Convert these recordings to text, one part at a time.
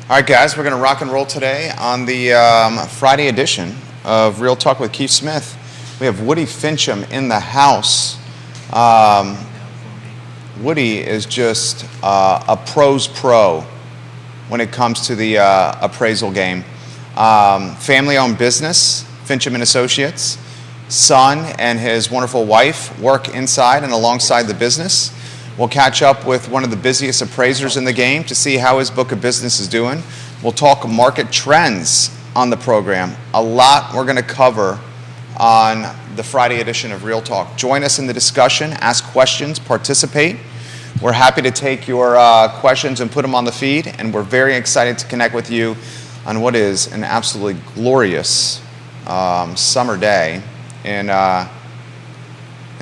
All right, guys, we're going to rock and roll today on the Friday edition of Real Talk with Keith Smith. We have Woody Fincham in the house. Woody is just a pro's pro when it comes to the appraisal game. Family-owned business, Fincham and Associates. Son and his wonderful wife work inside and alongside the business. We'll catch up with one of the busiest appraisers in the game to see how his book of business is doing. We'll talk market trends on the program. A lot we're going to cover on the Friday edition of Real Talk. Join us in the discussion, ask questions, participate. We're happy to take your questions and put them on the feed, and we're very excited to connect with you on what is an absolutely glorious summer day in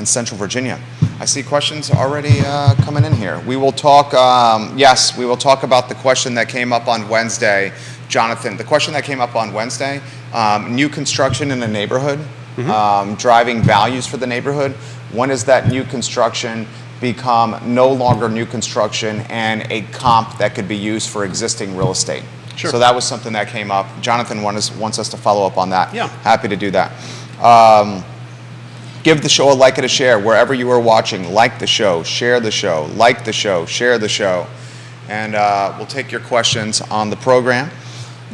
Central Virginia. I see questions already coming in here. We will talk, we will talk about the question that came up on Wednesday. Jonathan, the question that came up on Wednesday, new construction in a neighborhood, driving values for the neighborhood. When does that new construction become no longer new construction and a comp that could be used for existing real estate? Sure. So that was something that came up. Jonathan wants us to follow up on that. Yeah. Happy to do that. Give the show a like and a share wherever you are watching. Like the show, share the show, like the show, share the show. And we'll take your questions on the program.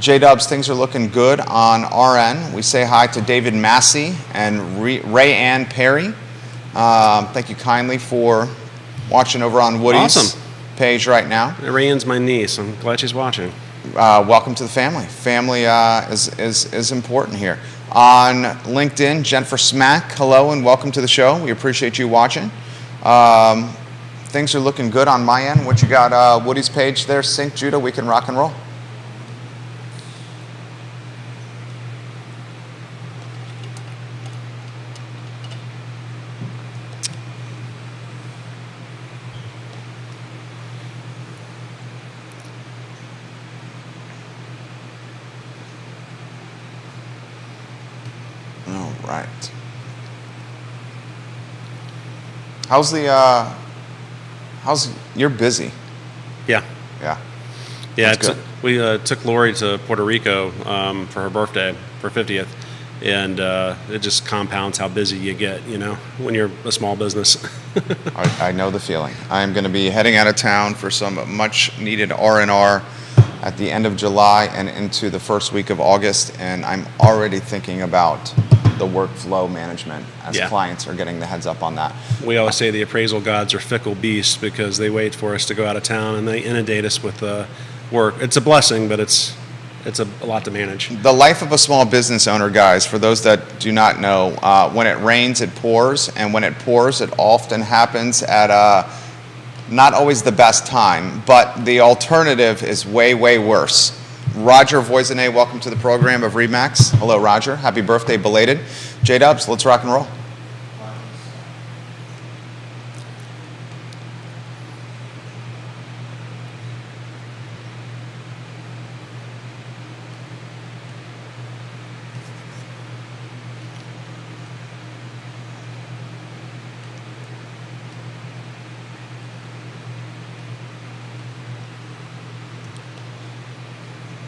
J-Dubs, things are looking good on our end. We say hi to David Massey and Ray Ann Perry. Thank you kindly for watching over on Woody's page right now. Ray Ann's my niece. I'm glad she's watching. Welcome to the family. Family is important here. On LinkedIn, Jennifer Smack, hello and welcome to the show. We appreciate you watching. Things are looking good on my end. What you got, Woody's page there? Sync, Judah, we can rock and roll. Right. You're busy. Yeah. Yeah. Yeah. That's good. We took Lori to Puerto Rico for her birthday, for 50th. And it just compounds how busy you get, when you're a small business. I know the feeling. I'm going to be heading out of town for some much needed R&R at the end of July and into the first week of August. And I'm already thinking about the workflow management as clients are getting the heads up on that. We always say the appraisal gods are fickle beasts because they wait for us to go out of town and they inundate us with work. It's a blessing, but it's a lot to manage. The life of a small business owner, guys, for those that do not know, when it rains, it pours, and when it pours, it often happens at not always the best time, but the alternative is way, way worse. Roger Voisinay, welcome to the program of RE/MAX. Hello, Roger. Happy birthday, belated. J-Dubs, let's rock and roll.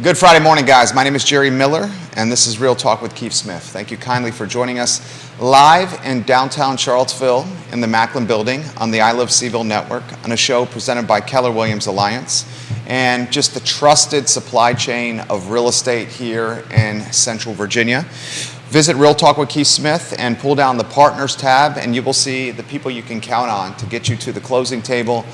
Good Friday morning, guys. My name is Jerry Miller, and this is Real Talk with Keith Smith. Thank you kindly for joining us live in downtown Charlottesville in the Macklin Building on the I Love Seville Network on a show presented by Keller Williams Alliance and just the trusted supply chain of real estate here in Central Virginia. Visit Real Talk with Keith Smith and pull down the Partners tab, and you will see the people you can count on to get you to the closing table,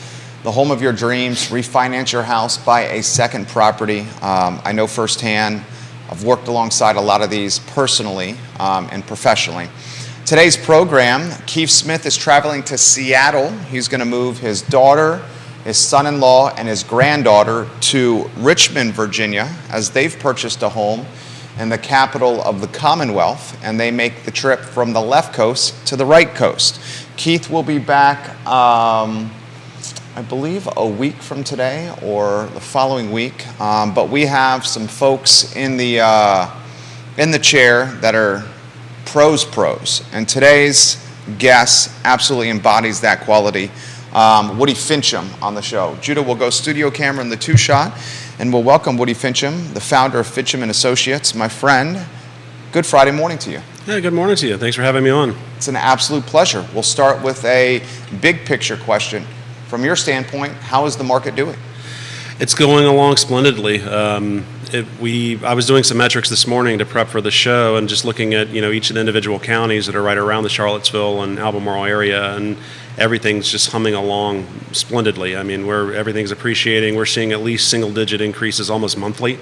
the home of your dreams, refinance your house, buy a second property. I know firsthand, I've worked alongside a lot of these personally and professionally. Today's program, Keith Smith is traveling to Seattle. He's going to move his daughter, his son-in-law, and his granddaughter to Richmond, Virginia, as they've purchased a home in the capital of the Commonwealth, and they make the trip from the left coast to the right coast. Keith will be back I believe a week from today or the following week, but we have some folks in the chair that are pros, and today's guest absolutely embodies that quality. Woody Fincham on the show. Judah will go studio camera in the two-shot, and we'll welcome Woody Fincham, the founder of Fincham and Associates. My friend, good Friday morning to you. Yeah, good morning to you. Thanks for having me on. It's an absolute pleasure. We'll start with a big picture question. From your standpoint, how is the market doing? It's going along splendidly. I was doing some metrics this morning to prep for the show, and just looking at each of the individual counties that are right around the Charlottesville and Albemarle area, and everything's just humming along splendidly. I mean, everything's appreciating. We're seeing at least single-digit increases almost monthly,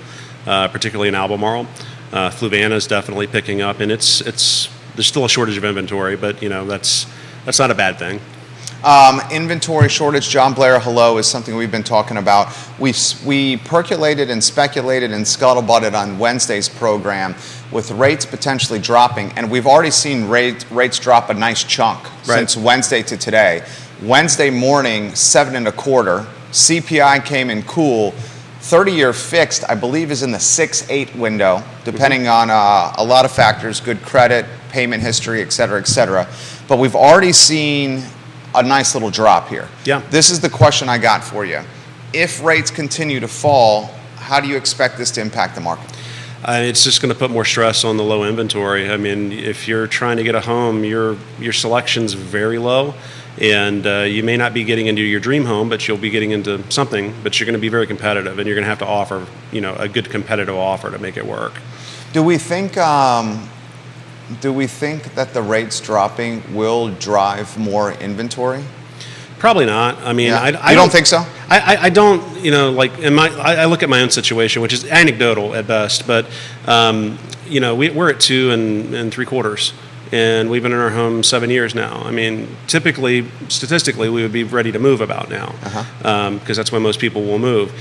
particularly in Albemarle. Fluvanna is definitely picking up, and there's still a shortage of inventory, but that's not a bad thing. Inventory shortage, John Blair, hello, is something we've been talking about. We percolated and speculated and scuttlebutted on Wednesday's program with rates potentially dropping, and we've already seen rates drop a nice chunk since Wednesday to today. Wednesday morning, 7.25. CPI came in cool. 30-year fixed, I believe, is in the 6-8 window, depending on a lot of factors, good credit, payment history, et cetera, but we've already seen a nice little drop here. Yeah. This is the question I got for you. If rates continue to fall, how do you expect this to impact the market? It's just going to put more stress on the low inventory. I mean, if you're trying to get a home, your selection's very low, and you may not be getting into your dream home, but you'll be getting into something, but you're going to be very competitive, and you're going to have to offer, a good competitive offer to make it work. Do we think that the rates dropping will drive more inventory? Probably not. I mean, Yeah. I You don't think so? I don't, I look at my own situation, which is anecdotal at best, but, we're at 2 3/4, and we've been in our home 7 years now. I mean, typically, statistically, we would be ready to move about now, because that's when most people will move.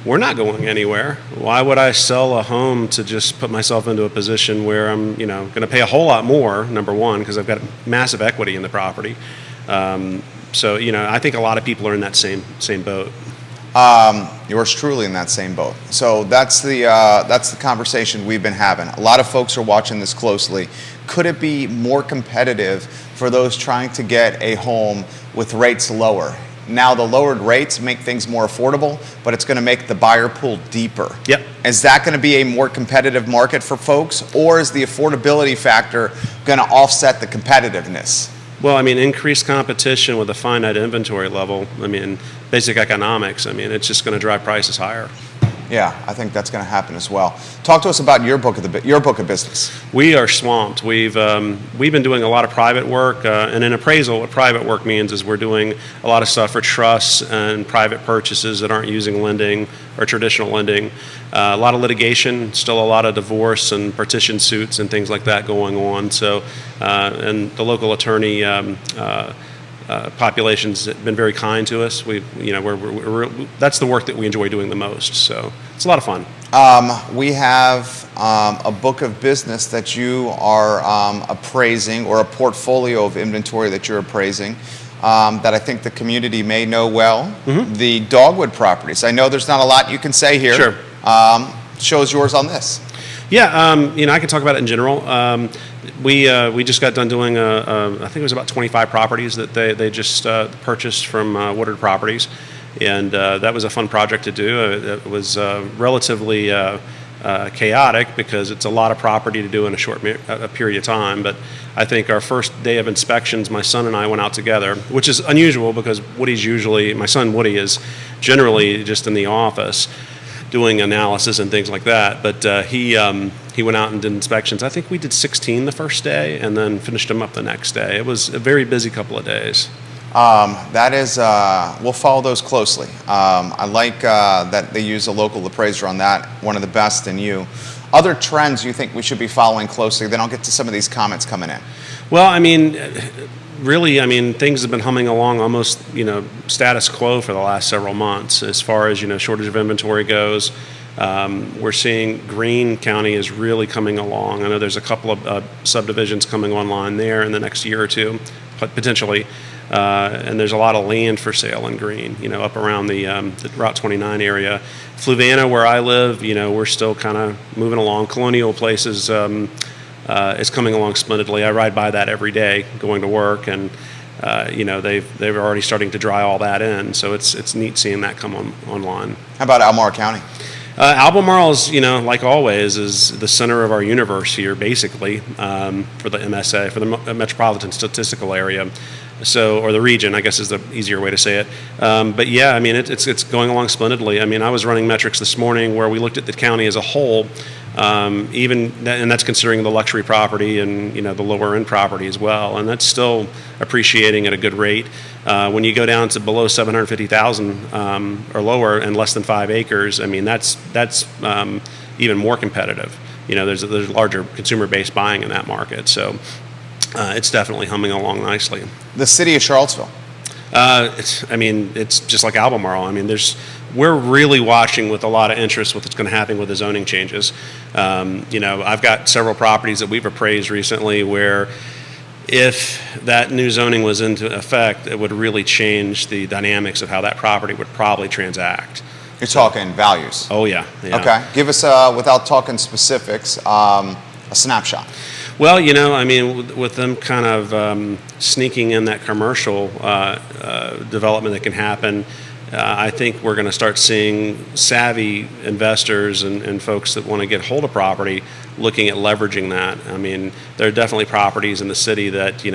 We're not going anywhere. Why would I sell a home to just put myself into a position where I'm, going to pay a whole lot more, number one, because I've got massive equity in the property. So, I think a lot of people are in that same boat. Yours truly in that same boat. So that's the conversation we've been having. A lot of folks are watching this closely. Could it be more competitive for those trying to get a home with rates lower? Now, the lowered rates make things more affordable, but it's going to make the buyer pool deeper. Yep. Is that going to be a more competitive market for folks, or is the affordability factor going to offset the competitiveness? Well, I mean, increased competition with a finite inventory level, I mean, basic economics, I mean, it's just going to drive prices higher. Yeah, I think that's going to happen as well. Talk to us about your book of business. We are swamped. We've been doing a lot of private work, and in appraisal, what private work means is we're doing a lot of stuff for trusts and private purchases that aren't using lending or traditional lending. A lot of litigation, still a lot of divorce and partition suits and things like that going on. So, and the local attorney population's been very kind to us. That's the work that we enjoy doing the most. So it's a lot of fun. We have a book of business that you are appraising, or a portfolio of inventory that you're appraising, that I think the community may know well. Mm-hmm. The Dogwood properties. I know there's not a lot you can say here. Sure. Show's yours on this. Yeah, I can talk about it in general. We just got done doing I think it was about 25 properties that they just purchased from Woodard Properties, and that was a fun project to do. It was relatively chaotic because it's a lot of property to do in a short period of time. But I think our first day of inspections, my son and I went out together, which is unusual because my son Woody is generally just in the office doing analysis and things like that, but he went out and did inspections. I think we did 16 the first day and then finished them up the next day. It was a very busy couple of days. That is, we'll follow those closely. I like that they use a local appraiser on that, one of the best in you. Other trends you think we should be following closely, then I'll get to some of these comments coming in. Well, I mean, really, things have been humming along almost, status quo for the last several months as far as, shortage of inventory goes. We're seeing Greene County is really coming along. I know there's a couple of subdivisions coming online there in the next year or two, potentially. And there's a lot of land for sale in Greene, up around the Route 29 area. Fluvanna, where I live, we're still kind of moving along. Colonial Place is coming along splendidly. I ride by that every day going to work, and they're already starting to dry all that in. So it's neat seeing that come online. How about Albemarle County? Albemarle is, like always, is the center of our universe here, basically, for the MSA, for the Metropolitan Statistical Area, or the region, I guess is the easier way to say it. But yeah, I mean, it's going along splendidly. I mean, I was running metrics this morning where we looked at the county as a whole, and that's considering the luxury property and the lower end property as well, and that's still appreciating at a good rate. When you go down to below 750,000 or lower and less than 5 acres, I mean that's even more competitive. There's a larger consumer base buying in that market, so it's definitely humming along nicely. The city of Charlottesville. It's just like Albemarle. I mean, we're really watching with a lot of interest what's going to happen with the zoning changes. I've got several properties that we've appraised recently where if that new zoning was into effect, it would really change the dynamics of how that property would probably transact. You're talking values. Oh, yeah. Okay. Give us, without talking specifics, a snapshot. Well, with them kind of sneaking in that commercial development that can happen, I think we're going to start seeing savvy investors and folks that want to get hold of property looking at leveraging that. I mean, there are definitely properties in the city that,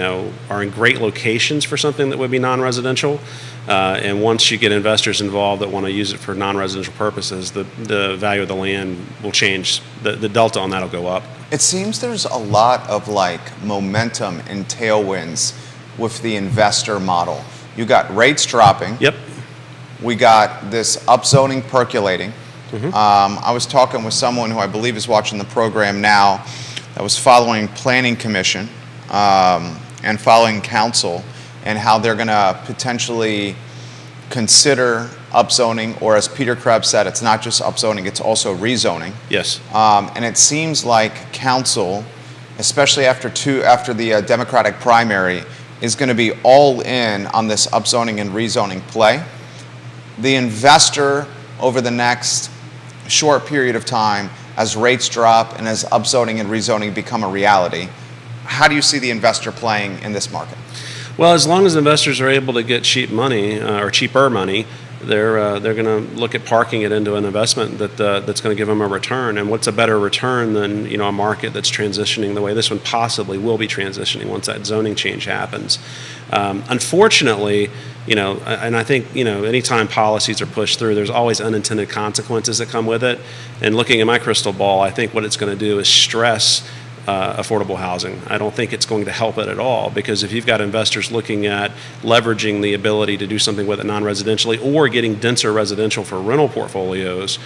are in great locations for something that would be non-residential. And once you get investors involved that want to use it for non-residential purposes, the value of the land will change. The delta on that will go up. It seems there's a lot of momentum and tailwinds with the investor model. You got rates dropping. Yep. We got this upzoning percolating. Mm-hmm. I was talking with someone who I believe is watching the program now that was following Planning Commission and following council and how they're going to potentially consider upzoning, or as Peter Krebs said, it's not just upzoning, it's also rezoning. Yes. And it seems like council, especially after the Democratic primary, is going to be all in on this upzoning and rezoning play. The investor over the next short period of time, as rates drop and as upzoning and rezoning become a reality, how do you see the investor playing in this market? Well, as long as investors are able to get cheap money or cheaper money, they're going to look at parking it into an investment that's going to give them a return. And what's a better return than a market that's transitioning the way this one possibly will be transitioning once that zoning change happens. Unfortunately, and I think anytime policies are pushed through, there's always unintended consequences that come with it. And looking at my crystal ball, I think what it's going to do is stress affordable housing. I don't think it's going to help it at all, because if you've got investors looking at leveraging the ability to do something with it non-residentially or getting denser residential for rental portfolios,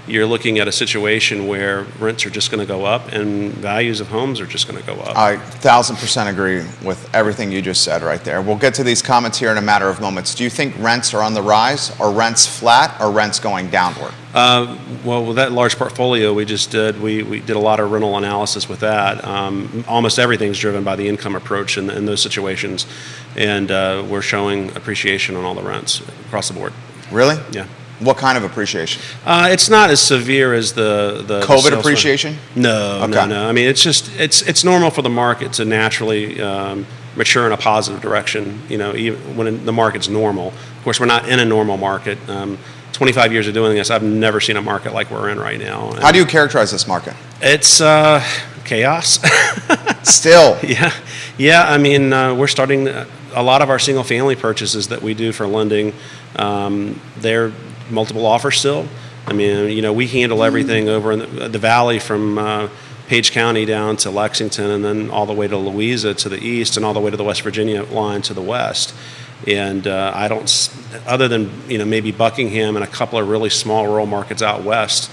you're looking at a situation where rents are just going to go up and values of homes are just going to go up. I 1,000% agree with everything you just said right there. We'll get to these comments here in a matter of moments. Do you think rents are on the rise? Are rents flat? Or rents going downward? Well, with that large portfolio we just did, we did a lot of rental analysis with that. Almost everything's driven by the income approach in those situations. And we're showing appreciation on all the rents across the board. Really? Yeah. What kind of appreciation? It's not as severe as the COVID appreciation? No, okay. no. I mean, it's normal for the market to naturally mature in a positive direction. Even when the market's normal. Of course, we're not in a normal market. 25 years of doing this, I've never seen a market like we're in right now. And how do you characterize this market? It's chaos. Still. Yeah. I mean, we're starting a lot of our single-family purchases that we do for lending. They're multiple offers still. I mean, we handle everything over in the valley from Page County down to Lexington, and then all the way to Louisa to the east, and all the way to the West Virginia line to the west. And I don't, other than maybe Buckingham and a couple of really small rural markets out west,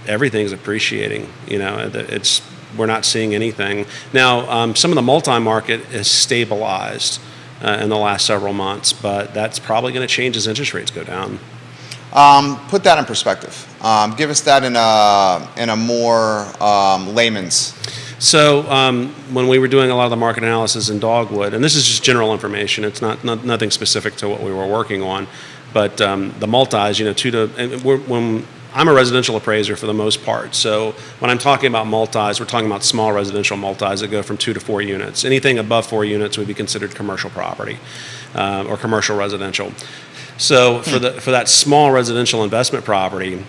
everything's appreciating. We're not seeing anything now. Some of the multi-market is stabilized in the last several months, but that's probably going to change as interest rates go down. Put that in perspective. Give us that in a more layman's. So when we were doing a lot of the market analysis in Dogwood, and this is just general information, it's not nothing specific to what we were working on, but the multis, when I'm a residential appraiser for the most part. So when I'm talking about multis, we're talking about small residential multis that go from 2 to 4 units. Anything above 4 units would be considered commercial property or commercial residential. So for that small residential investment property,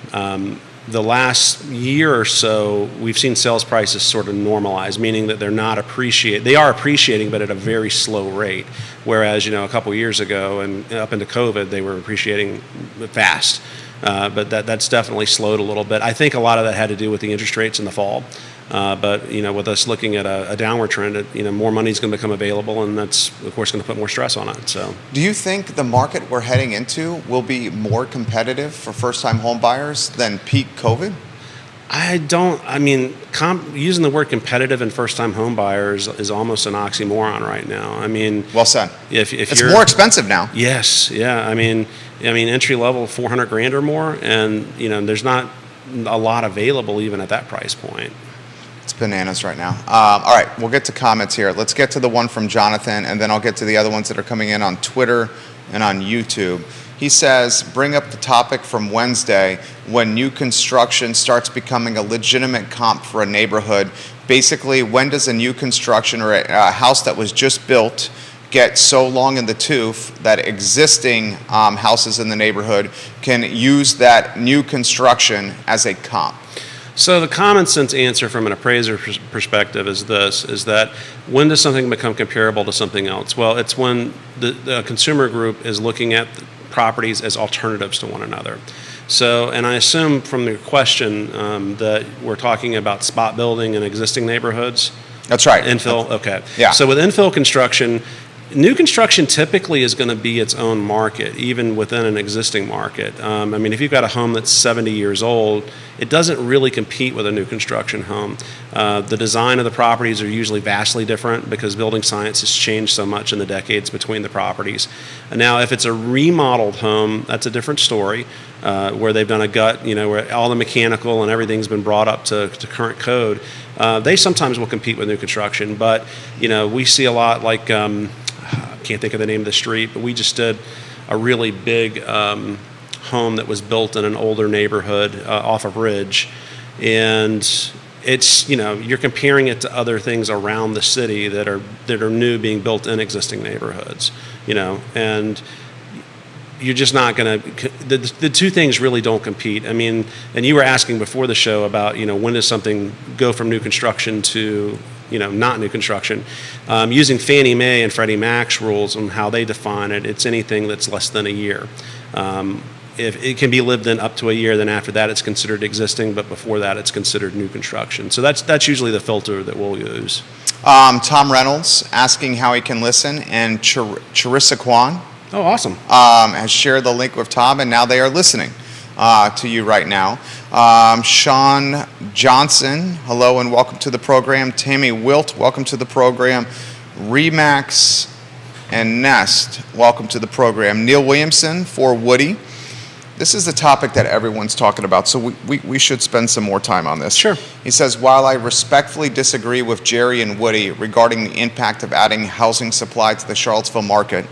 the last year or so, we've seen sales prices sort of normalize, meaning that they are appreciating, but at a very slow rate. Whereas, a couple years ago and up into COVID, they were appreciating fast. But that's definitely slowed a little bit. I think a lot of that had to do with the interest rates in the fall. But with us looking at a downward trend, more money is going to become available, and that's of course going to put more stress on it. So, do you think the market we're heading into will be more competitive for first-time home buyers than peak COVID? I don't. I mean, using the word competitive and first-time home buyers is almost an oxymoron right now. I mean, well said. If it's more expensive now. Yes. Yeah. I mean, entry level $400,000 or more, and there's not a lot available even at that price point. It's bananas right now. All right, we'll get to comments here. Let's get to the one from Jonathan, and then I'll get to the other ones that are coming in on Twitter and on YouTube. He says, bring up the topic from Wednesday when new construction starts becoming a legitimate comp for a neighborhood. Basically, when does a new construction or a house that was just built get so long in the tooth that existing houses in the neighborhood can use that new construction as a comp? So the common sense answer from an appraiser perspective is that when does something become comparable to something else? Well, it's when the consumer group is looking at the properties as alternatives to one another. So, and I assume from your question that we're talking about spot building in existing neighborhoods? That's right. Infill? Okay. Yeah. So with infill construction, new construction typically is going to be its own market, even within an existing market. If you've got a home that's 70 years old, it doesn't really compete with a new construction home. The design of the properties are usually vastly different because building science has changed so much in the decades between the properties. And now, if it's a remodeled home, that's a different story, where they've done a gut, where all the mechanical and everything's been brought up to current code. They sometimes will compete with new construction, but we see a lot like. I can't think of the name of the street, but we just did a really big home that was built in an older neighborhood off of Ridge, and it's you're comparing it to other things around the city that are new being built in existing neighborhoods, and you're just not going to. The two things really don't compete. And you were asking before the show about when does something go from new construction to not new construction. Using Fannie Mae and Freddie Mac's rules on how they define it, it's anything that's less than a year. If it can be lived in up to a year, then after that it's considered existing, but before that it's considered new construction. So that's usually the filter that we'll use. Tom Reynolds asking how he can listen, and Charissa Kwan Oh, awesome. Has shared the link with Tom, and now they are listening to you right now. Sean Johnson, hello and welcome to the program. Tammy Wilt, welcome to the program. Remax and Nest, welcome to the program. Neil Williamson for Woody. This is the topic that everyone's talking about, so we should spend some more time on this. Sure. He says, while I respectfully disagree with Jerry and Woody regarding the impact of adding housing supply to the Charlottesville market,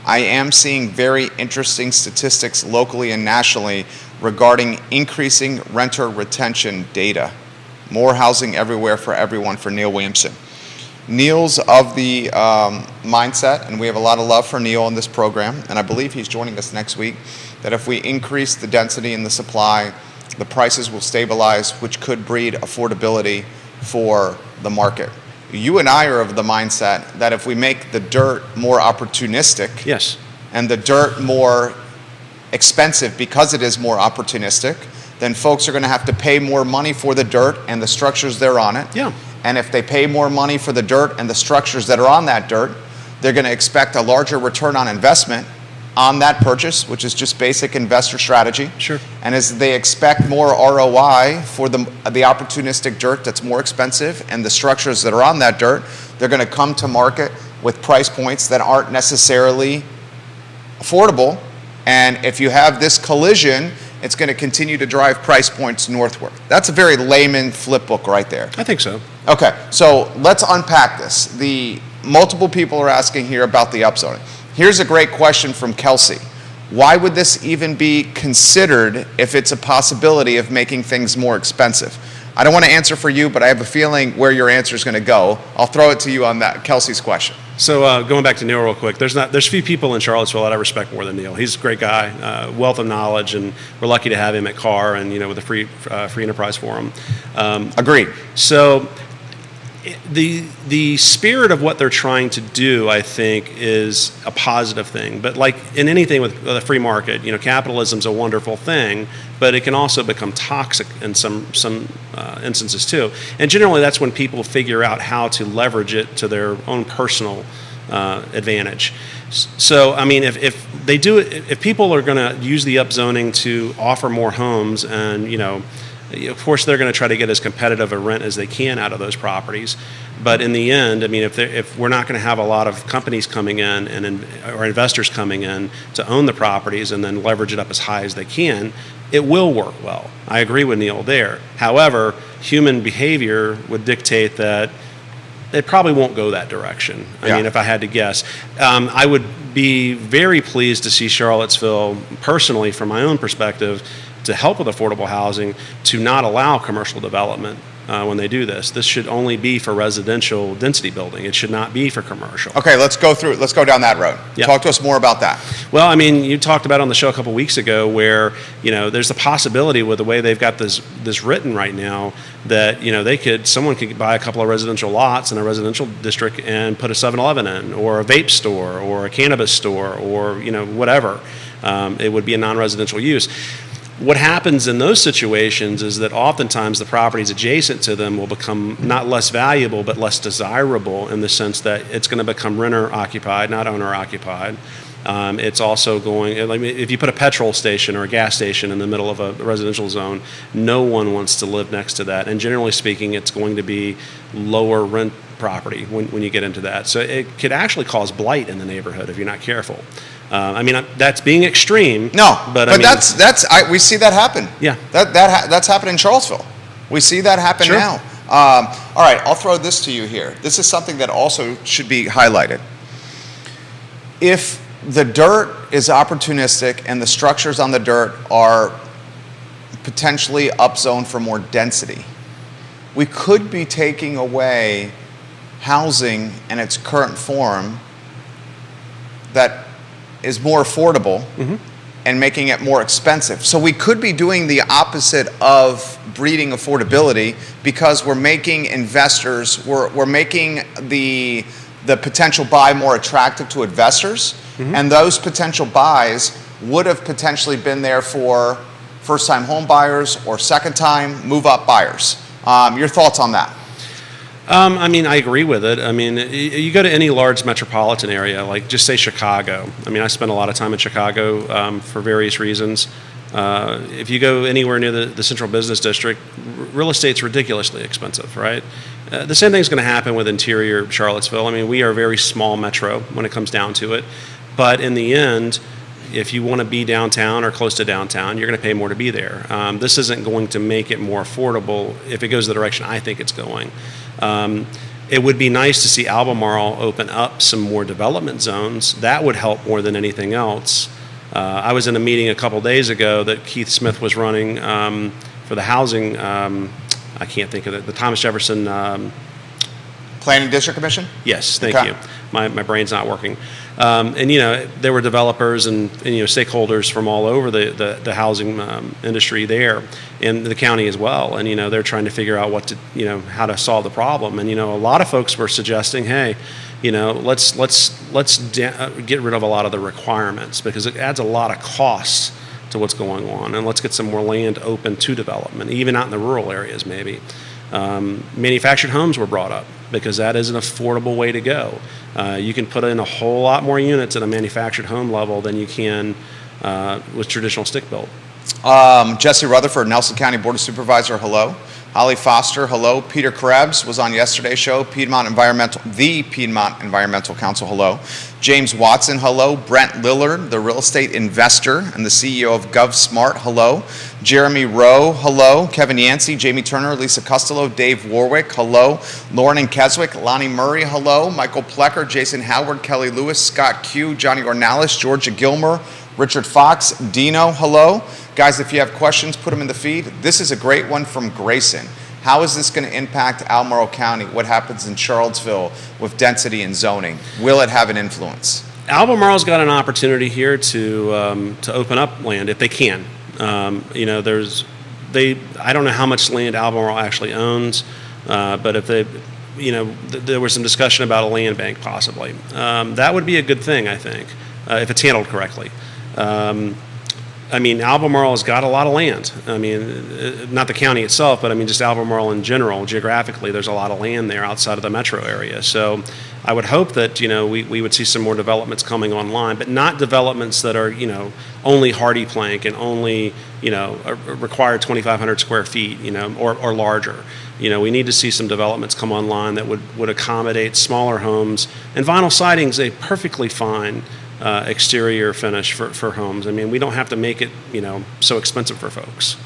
I am seeing very interesting statistics locally and nationally regarding increasing renter retention data. More housing everywhere for everyone, for Neil Williamson. Neil's of the mindset, and we have a lot of love for Neil in this program, and I believe he's joining us next week, that if we increase the density and the supply, the prices will stabilize, which could breed affordability for the market. You and I are of the mindset that if we make the dirt more opportunistic, yes, and the dirt more expensive because it is more opportunistic, then folks are going to have to pay more money for the dirt and the structures that are on it. Yeah. And if they pay more money for the dirt and the structures that are on that dirt, they're going to expect a larger return on investment on that purchase, which is just basic investor strategy. Sure. And as they expect more ROI for the opportunistic dirt that's more expensive and the structures that are on that dirt, they're going to come to market with price points that aren't necessarily affordable. And if you have this collision, it's going to continue to drive price points northward. That's a very layman flip book right there. I think so. Okay, so let's unpack this. The multiple people are asking here about the upzoning. Here's a great question from Kelsey. Why would this even be considered if it's a possibility of making things more expensive? I don't want to answer for you, but I have a feeling where your answer is going to go. I'll throw it to you on that, Kelsey's question. So going back to Neil real quick, there's few people in Charlottesville that I respect more than Neil. He's a great guy, wealth of knowledge, and we're lucky to have him at CAR and with the Free Enterprise Forum. Agreed. So the spirit of what they're trying to do, I think, is a positive thing. But like in anything with the free market, capitalism's a wonderful thing, but it can also become toxic in some instances too. And generally, that's when people figure out how to leverage it to their own personal advantage. So, I mean, if they do it, if people are going to use the upzoning to offer more homes, and of course, they're going to try to get as competitive a rent as they can out of those properties. But in the end, I mean, if we're not going to have a lot of companies coming in or investors coming in to own the properties and then leverage it up as high as they can, it will work well. I agree with Neil there. However, human behavior would dictate that it probably won't go that direction. I mean, if I had to guess, I would be very pleased to see Charlottesville, personally, from my own perspective, to help with affordable housing, to not allow commercial development when they do this. This should only be for residential density building. It should not be for commercial. Okay, let's go down that road. Yeah. Talk to us more about that. Well, I mean, you talked about on the show a couple weeks ago where, there's a possibility with the way they've got this written right now that, someone could buy a couple of residential lots in a residential district and put a 7-Eleven in, or a vape store, or a cannabis store, or, whatever. It would be a non-residential use. What happens in those situations is that oftentimes the properties adjacent to them will become not less valuable, but less desirable, in the sense that it's going to become renter occupied, not owner occupied. It's also going, if you put a petrol station or a gas station in the middle of a residential zone, no one wants to live next to that. And generally speaking, it's going to be lower rent property when you get into that. So it could actually cause blight in the neighborhood if you're not careful. I mean, that's being extreme. No, but I mean, we see that happen. Yeah, that's happened in Charlottesville. We see that happen now. All right, I'll throw this to you here. This is something that also should be highlighted. If the dirt is opportunistic and the structures on the dirt are potentially upzoned for more density, we could be taking away housing in its current form that is more affordable and making it more expensive. So we could be doing the opposite of breeding affordability, because we're making investors, we're making the potential buy more attractive to investors, and those potential buys would have potentially been there for first-time home buyers or second-time move-up buyers. Your thoughts on that? I mean, I agree with it. I mean, you go to any large metropolitan area, like just say Chicago. I mean, I spent a lot of time in Chicago for various reasons. If you go anywhere near the central business district, real estate's ridiculously expensive, right? The same thing's going to happen with interior Charlottesville. I mean, we are a very small metro when it comes down to it. But in the end, if you want to be downtown or close to downtown, you're going to pay more to be there. This isn't going to make it more affordable if it goes the direction I think it's going. It would be nice to see Albemarle open up some more development zones. That would help more than anything else. I was in a meeting a couple days ago that Keith Smith was running for the housing, I can't think of it, the Thomas Jefferson... Planning District Commission? Yes, thank you. My brain's not working. And there were developers and stakeholders from all over the housing industry there, in the county as well. And they're trying to figure out how to solve the problem. And a lot of folks were suggesting, hey, let's get rid of a lot of the requirements, because it adds a lot of costs to what's going on, and let's get some more land open to development, even out in the rural areas maybe. Manufactured homes were brought up, because that is an affordable way to go. You can put in a whole lot more units at a manufactured home level than you can with traditional stick built. Jesse Rutherford, Nelson County Board of Supervisor, hello. Holly Foster, hello. Peter Krebs was on yesterday's show. The Piedmont Environmental Council, hello. James Watson, hello. Brent Lillard, the real estate investor and the CEO of GovSmart, hello. Jeremy Rowe, hello. Kevin Yancey, Jamie Turner, Lisa Costello, Dave Warwick, hello. Lauren and Keswick, Lonnie Murray, hello. Michael Plecker, Jason Howard, Kelly Lewis, Scott Q, Johnny Ornalis, Georgia Gilmer, Richard Fox, Dino, hello. Guys, if you have questions, put them in the feed. This is a great one from Grayson. How is this going to impact Albemarle County? What happens in Charlottesville with density and zoning? Will it have an influence? Albemarle's got an opportunity here to open up land if they can. You know, I don't know how much land Albemarle actually owns, but if they, you know, there was some discussion about a land bank possibly. That would be a good thing, I think, if it's handled correctly. I mean, Albemarle has got a lot of land. I mean, not the county itself, but I mean just Albemarle in general. Geographically, there's a lot of land there outside of the metro area. So I would hope that, you know, we would see some more developments coming online, but not developments that are, you know, only hardy plank and only, you know, require 2,500 square feet, you know, or larger. You know, we need to see some developments come online that would accommodate smaller homes. And vinyl siding is a perfectly fine exterior finish for homes. I mean, we don't have to make it, you know, so expensive for folks.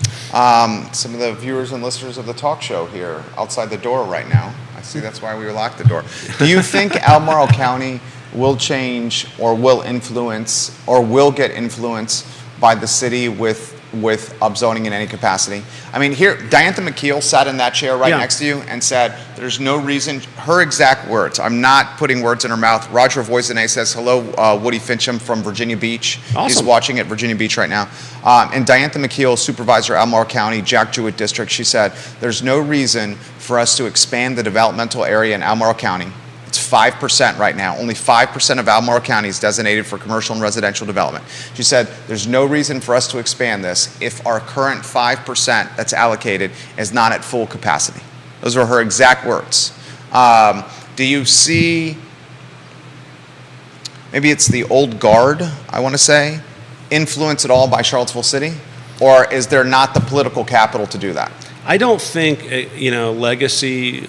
Some of the viewers and listeners of the talk show here outside the door right now. I see that's why we locked the door. Do you think Albemarle County will change or will influence or will get influenced by the city with upzoning in any capacity? I mean, here, Diantha McKeel sat in that chair right next to you and said, there's no reason, her exact words, I'm not putting words in her mouth. Roger Voisinay says, hello, Woody Fincham from Virginia Beach. Awesome. He's watching at Virginia Beach right now. And Diantha McKeel, supervisor, Albemarle County, Jack Jewett District, she said, there's no reason for us to expand the developmental area in Albemarle County. It's 5% right now. Only 5% of Albemarle County is designated for commercial and residential development. She said, there's no reason for us to expand this if our current 5% that's allocated is not at full capacity. Those were her exact words. Do you see, maybe it's the old guard, I want to say, influence at all by Charlottesville City? Or is there not the political capital to do that? I don't think, you know, legacy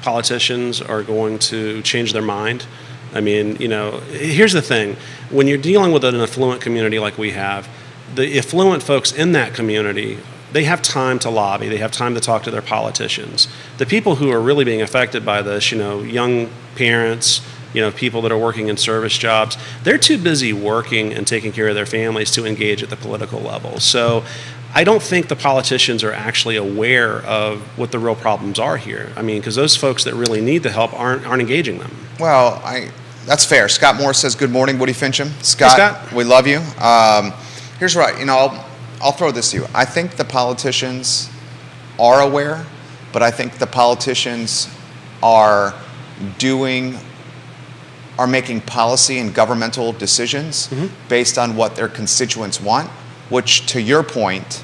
politicians are going to change their mind. I mean, you know, here's the thing. When you're dealing with an affluent community like we have, the affluent folks in that community, they have time to lobby. They have time to talk to their politicians. The people who are really being affected by this, you know, young parents, you know, people that are working in service jobs, they're too busy working and taking care of their families to engage at the political level. So I don't think the politicians are actually aware of what the real problems are here. I mean, because those folks that really need the help aren't engaging them. Well, that's fair. Scott Morris says, good morning, Woody Fincham. Scott, hey, Scott. We love you. Here's what, you know, I'll throw this to you. I think the politicians are aware, but I think the politicians are making policy and governmental decisions based on what their constituents want, which, to your point,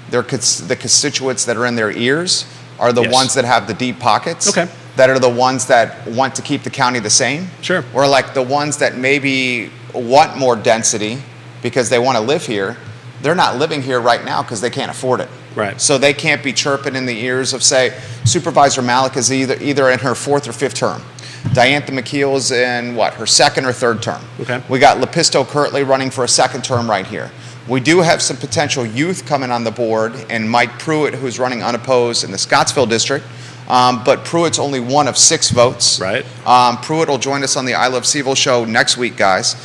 the constituents that are in their ears are the ones that have the deep pockets, that are the ones that want to keep the county the same. Sure. Or like the ones that maybe want more density because they want to live here. They're not living here right now because they can't afford it. Right. So they can't be chirping in the ears of, say, Supervisor Malik is either in her fourth or fifth term. Diantha McKeel is in, her second or third term. Okay. We got Lepisto currently running for a second term right here. We do have some potential youth coming on the board, and Mike Pruitt, who's running unopposed in the Scottsville district. But Pruitt's only one of 6 votes. Right. Pruitt will join us on the I Love Seville show next week, guys.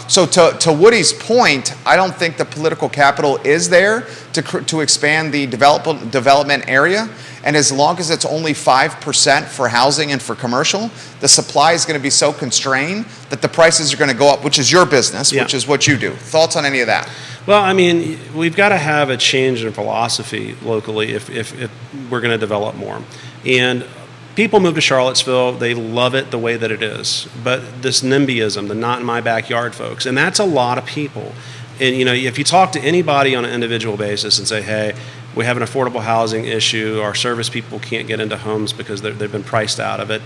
So to Woody's point, I don't think the political capital is there to expand the development area. And as long as it's only 5% for housing and for commercial, the supply is going to be so constrained that the prices are going to go up, which is your business, which is what you do. Thoughts on any of that? Well, I mean, we've got to have a change in philosophy locally if we're going to develop more. And people move to Charlottesville, they love it the way that it is. But this NIMBYism, the not in my backyard folks, and that's a lot of people. And, you know, if you talk to anybody on an individual basis and say, hey, we have an affordable housing issue, our service people can't get into homes because they've been priced out of it.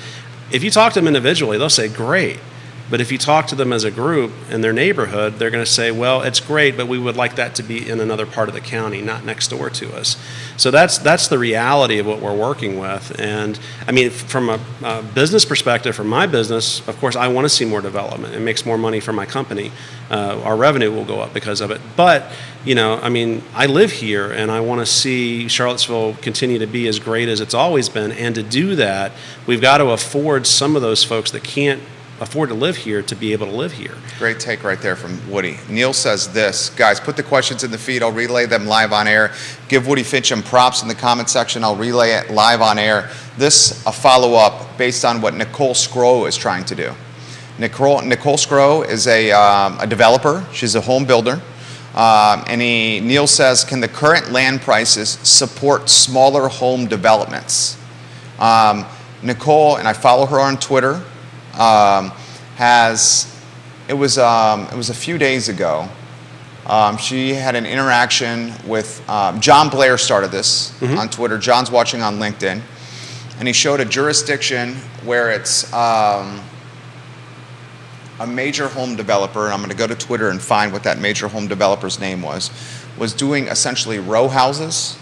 If you talk to them individually, they'll say, great. But if you talk to them as a group in their neighborhood, they're going to say, well, it's great, but we would like that to be in another part of the county, not next door to us. So that's the reality of what we're working with. And I mean, from a business perspective, from my business, of course, I want to see more development. It makes more money for my company. Our revenue will go up because of it. But, you know, I mean, I live here and I want to see Charlottesville continue to be as great as it's always been. And to do that, we've got to afford some of those folks that can't afford to live here to be able to live here. Great take right there from Woody. Neil says this, guys, put the questions in the feed. I'll relay them live on air. Give Woody Fincham props in the comment section. I'll relay it live on air. This, a follow-up based on what Nicole Scrow is trying to do. Nicole Scrow is a developer. She's a home builder. Neil says, can the current land prices support smaller home developments? Nicole, and I follow her on Twitter, it was a few days ago, she had an interaction with, John Blair started this on Twitter. John's watching on LinkedIn, and he showed a jurisdiction where it's a major home developer, and I'm going to go to Twitter and find what that major home developer's name was doing essentially row houses,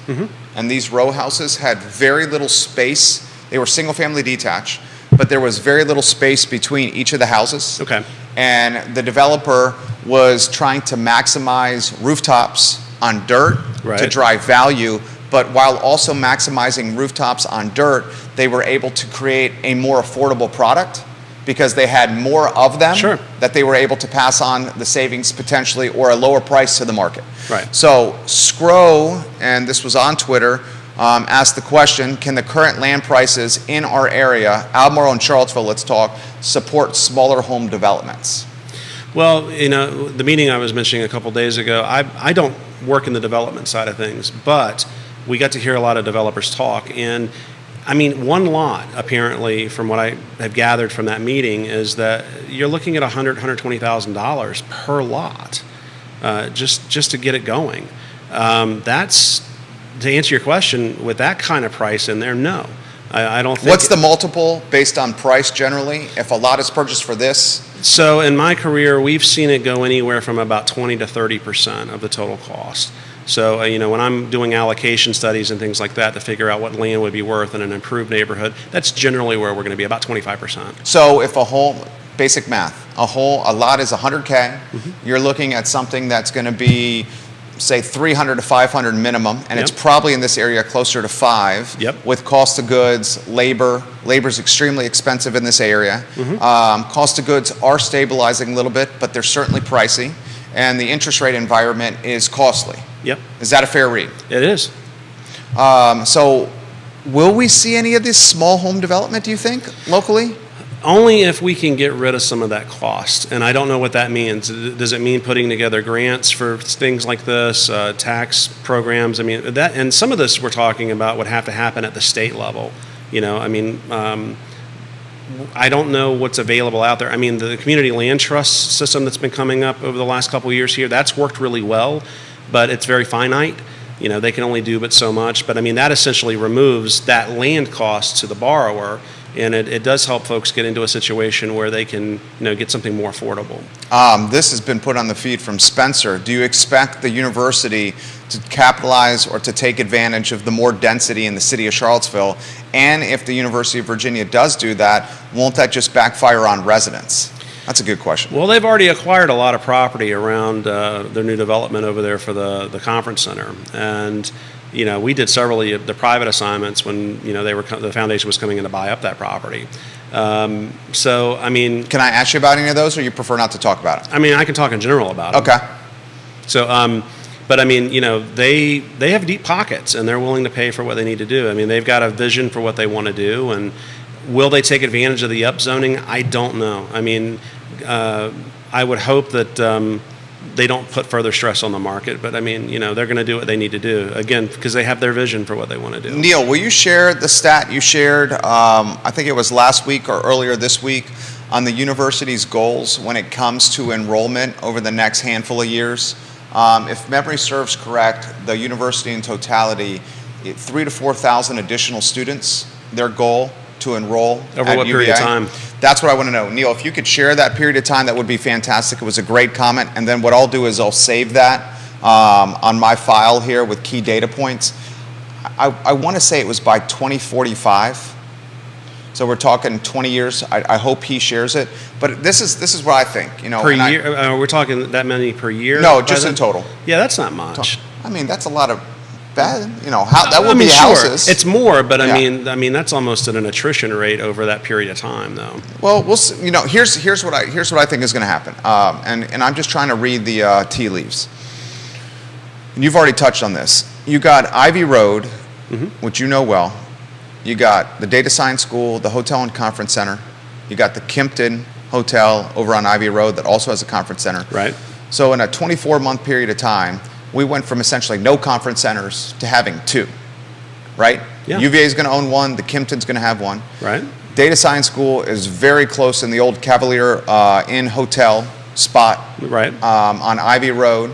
and these row houses had very little space. They were single-family detached, but there was very little space between each of the houses. Okay. And the developer was trying to maximize rooftops on dirt to drive value, but while also maximizing rooftops on dirt, they were able to create a more affordable product because they had more of them that they were able to pass on the savings potentially or a lower price to the market. Right. So Scrow, and this was on Twitter, asked the question, can the current land prices in our area, Albemarle and Charlottesville, let's talk, support smaller home developments? Well, the meeting I was mentioning a couple days ago, I don't work in the development side of things, but we got to hear a lot of developers talk. And I mean, one lot, apparently, from what I have gathered from that meeting, is that you're looking at $120,000 per lot just to get it going. That's, to answer your question, with that kind of price in there, no. I don't think. What's the multiple based on price generally? If a lot is purchased for this? So in my career, we've seen it go anywhere from about 20 to 30% of the total cost. So, when I'm doing allocation studies and things like that to figure out what land would be worth in an improved neighborhood, that's generally where we're going to be, about 25%. So if a home, basic math, a lot is 100K, you're looking at something that's going to be, say, 300 to 500 minimum, and it's probably in this area closer to 5 with cost of goods, labor. Labor's extremely expensive in this area. Cost of goods are stabilizing a little bit, but they're certainly pricey, and the interest rate environment is costly. Is that a fair read? It is. So will we see any of this small home development, do you think, locally? Only if we can get rid of some of that cost, and I don't know what that means. Does it mean putting together grants for things like this, tax programs? I mean, that, and some of this we're talking about would have to happen at the state level. I don't know what's available out there. I mean, the community land trust system that's been coming up over the last couple of years here, that's worked really well, but it's very finite. They can only do but so much. But I mean, that essentially removes that land cost to the borrower, and it does help folks get into a situation where they can, get something more affordable. This has been put on the feed from Spencer. Do you expect the university to capitalize or to take advantage of the more density in the city of Charlottesville? And if the University of Virginia does do that, won't that just backfire on residents? That's a good question. Well, they've already acquired a lot of property around their new development over there for the conference center. And we did several of the private assignments when the foundation was coming in to buy up that property. So I mean, can I ask you about any of those, or you prefer not to talk about it? I mean, I can talk in general about it. Okay. So, but I mean, they have deep pockets, and they're willing to pay for what they need to do. I mean, they've got a vision for what they want to do, and will they take advantage of the upzoning? I don't know. I mean, I would hope that they don't put further stress on the market, but I mean, they're going to do what they need to do, again, because they have their vision for what they want to do. Neil, will you share the stat you shared, I think it was last week or earlier this week, on the university's goals when it comes to enrollment over the next handful of years? If memory serves correct, the university in totality, 3,000 to 4,000 additional students, their goal to enroll over what period of time? That's what I want to know. Neil, if you could share that period of time, that would be fantastic. It was a great comment. And then what I'll do is I'll save that on my file here with key data points. I want to say it was by 2045. So we're talking 20 years. I hope he shares it. But this is what I think. Per year? We're talking that many per year? No, just in total. Yeah, that's not much. I mean, that's a lot of bad. That would I mean, be sure, houses. it's more, but Yeah. I mean that's almost at an attrition rate over that period of time, though. Well, we'll see. Here's what I think is going to happen, and I'm just trying to read the tea leaves. And you've already touched on this. You got Ivy Road, which you know well. You got the Data Science School, the Hotel and Conference Center. You got the Kimpton Hotel over on Ivy Road that also has a conference center. Right. So in a 24-month period of time, we went from essentially no conference centers to having 2, right? Yeah. UVA is going to own 1. The Kimpton's going to have 1. Right. Data Science School is very close in the old Cavalier Inn Hotel spot Right. on Ivy Road.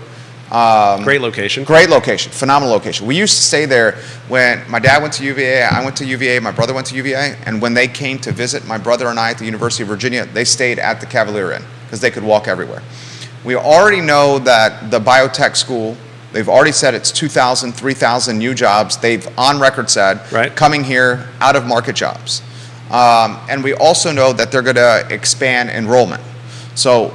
Great location. Great location, phenomenal location. We used to stay there when my dad went to UVA, I went to UVA, my brother went to UVA, and when they came to visit my brother and I at the University of Virginia, they stayed at the Cavalier Inn because they could walk everywhere. We already know that the biotech school, they've already said it's 2,000, 3,000 new jobs. They've on record said Right. coming here out of market jobs. And we also know that they're going to expand enrollment. So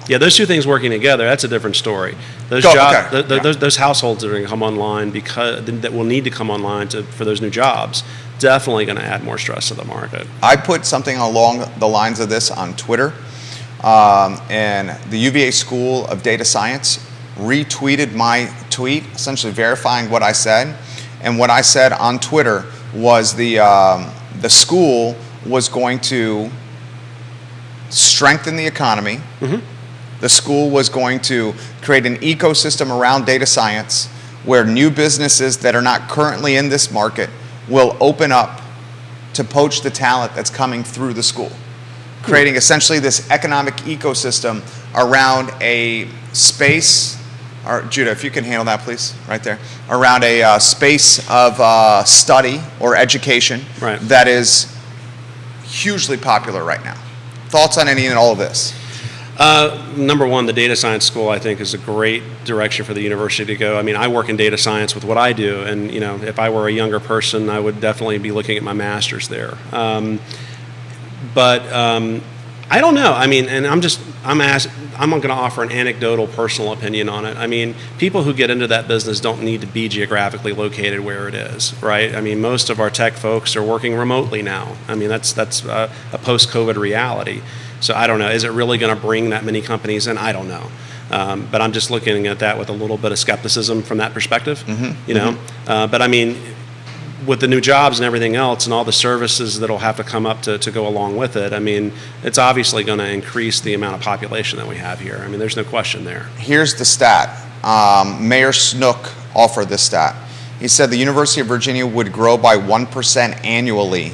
Yeah, those two things working together, that's a different story. Those Go, jobs, okay. Yeah. those households that are going to come online that will need to come online for those new jobs, definitely going to add more stress to the market. I put something along the lines of this on Twitter, and the UVA School of Data Science retweeted my tweet, essentially verifying what I said. And what I said on Twitter was the school was going to strengthen the economy. The school was going to create an ecosystem around data science where new businesses that are not currently in this market will open up to poach the talent that's coming through the school, creating essentially this economic ecosystem around a space, or Judah, if you can handle that, please, right there, around a space of study or education Right. that is hugely popular right now. Thoughts on any and all of this? Number one, the data science school, I think, is a great direction for the university to go. I mean, I work in data science with what I do, and if I were a younger person, I would definitely be looking at my master's there. But I don't know. I mean, and I'm going to offer an anecdotal personal opinion on it. I mean, people who get into that business don't need to be geographically located where it is, right? I mean, most of our tech folks are working remotely now. I mean, that's a post-COVID reality. So I don't know. Is it really going to bring that many companies in? I don't know. But I'm just looking at that with a little bit of skepticism from that perspective. But I mean, with the new jobs and everything else and all the services that'll have to come up to go along with it, I mean, it's obviously going to increase the amount of population that we have here. I mean, there's no question there. Here's the stat. Mayor Snook offered this stat. He said the University of Virginia would grow by 1% annually.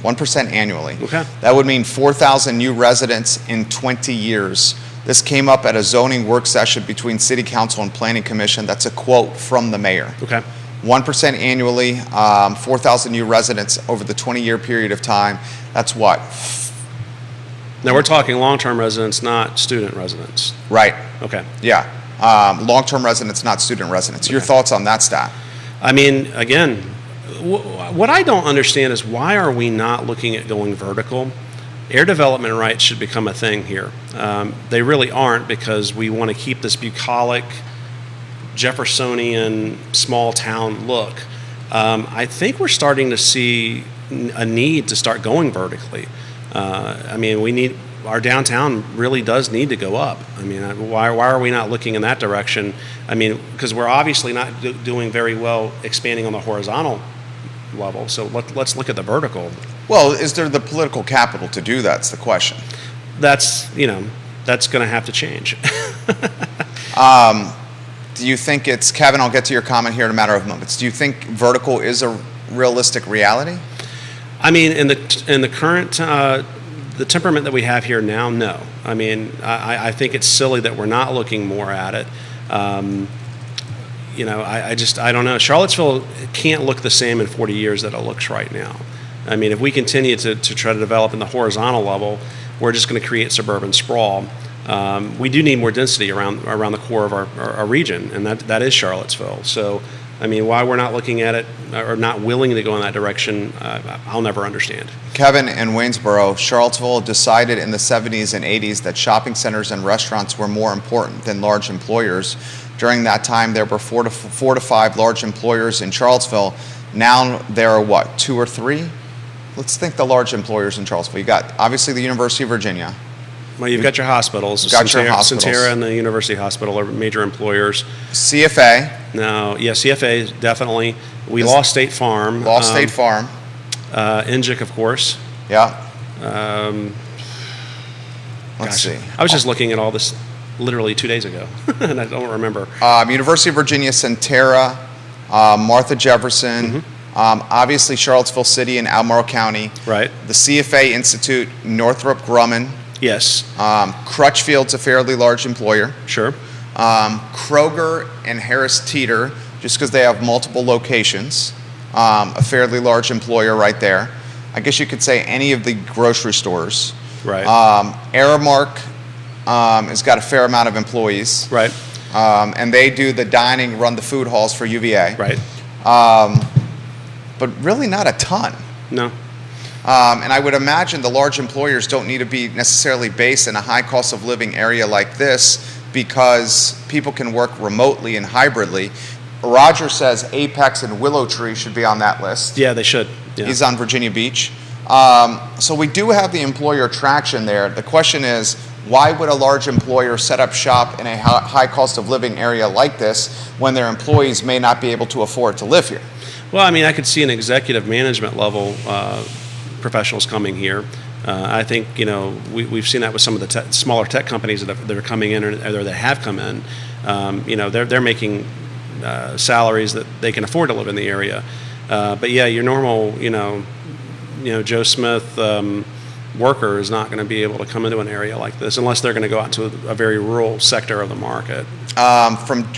1% annually. Okay. That would mean 4,000 new residents in 20 years. This came up at a zoning work session between City Council and Planning Commission. That's a quote from the mayor. Okay. 1% annually, 4,000 new residents over the 20-year period of time. That's what? Now we're talking long-term residents, not student residents. Right. Okay. Yeah. Long-term residents, not student residents. Your thoughts on that stat? I mean, again, what I don't understand is why are we not looking at going vertical? Air development rights should become a thing here. They really aren't, because we want to keep this bucolic, Jeffersonian, small town look. I think we're starting to see a need to start going vertically. I mean, our downtown really does need to go up. I mean, why are we not looking in that direction? I mean, because we're obviously not doing very well expanding on the horizontal level. So let's look at the vertical. Well, is there the political capital to do that's the question? That's going to have to change. Do you think it's, Kevin, I'll get to your comment here in a matter of moments. Do you think vertical is a realistic reality? I mean, in the current the temperament that we have here now, no. I mean, I think it's silly that we're not looking more at it. I don't know. Charlottesville can't look the same in 40 years that it looks right now. I mean, if we continue to try to develop in the horizontal level, we're just going to create suburban sprawl. We do need more density around the core of our region, and that is Charlottesville. So, I mean, why we're not looking at it or not willing to go in that direction, I'll never understand. Kevin, in Waynesboro, Charlottesville decided in the 70s and 80s that shopping centers and restaurants were more important than large employers During that time, there were four to five large employers in Charlottesville. Now there are what, 2 or 3? Let's think the large employers in Charlottesville. You got obviously the University of Virginia. Well, you've got your hospitals. Centera and the University Hospital are major employers. CFA. No, yeah, CFA definitely. We lost State Farm. State Farm. Engic, of course. Yeah. Let's see. I was just looking at all this literally 2 days ago, and I don't remember. University of Virginia, Centera, Martha Jefferson, obviously Charlottesville City and Albemarle County. Right. The CFA Institute, Northrop Grumman. Yes. Crutchfield's a fairly large employer. Sure. Kroger and Harris Teeter, just because they have multiple locations, a fairly large employer right there. I guess you could say any of the grocery stores. Right. Aramark has got a fair amount of employees. Right. And they do the dining, run the food halls for UVA. Right. But really not a ton. No. And I would imagine the large employers don't need to be necessarily based in a high cost of living area like this because people can work remotely and hybridly. Roger says Apex and Willow Tree should be on that list. Yeah, they should. Yeah. He's on Virginia Beach. So we do have the employer traction there. The question is, why would a large employer set up shop in a high cost of living area like this when their employees may not be able to afford to live here? Well, I mean, I could see an executive management level professionals coming here. I think, we've seen that with some of the smaller tech companies that are coming in or that have come in. They're making salaries that they can afford to live in the area. But yeah, your normal, Joe Smith worker is not going to be able to come into an area like this unless they're going to go out to a very rural sector of the market. From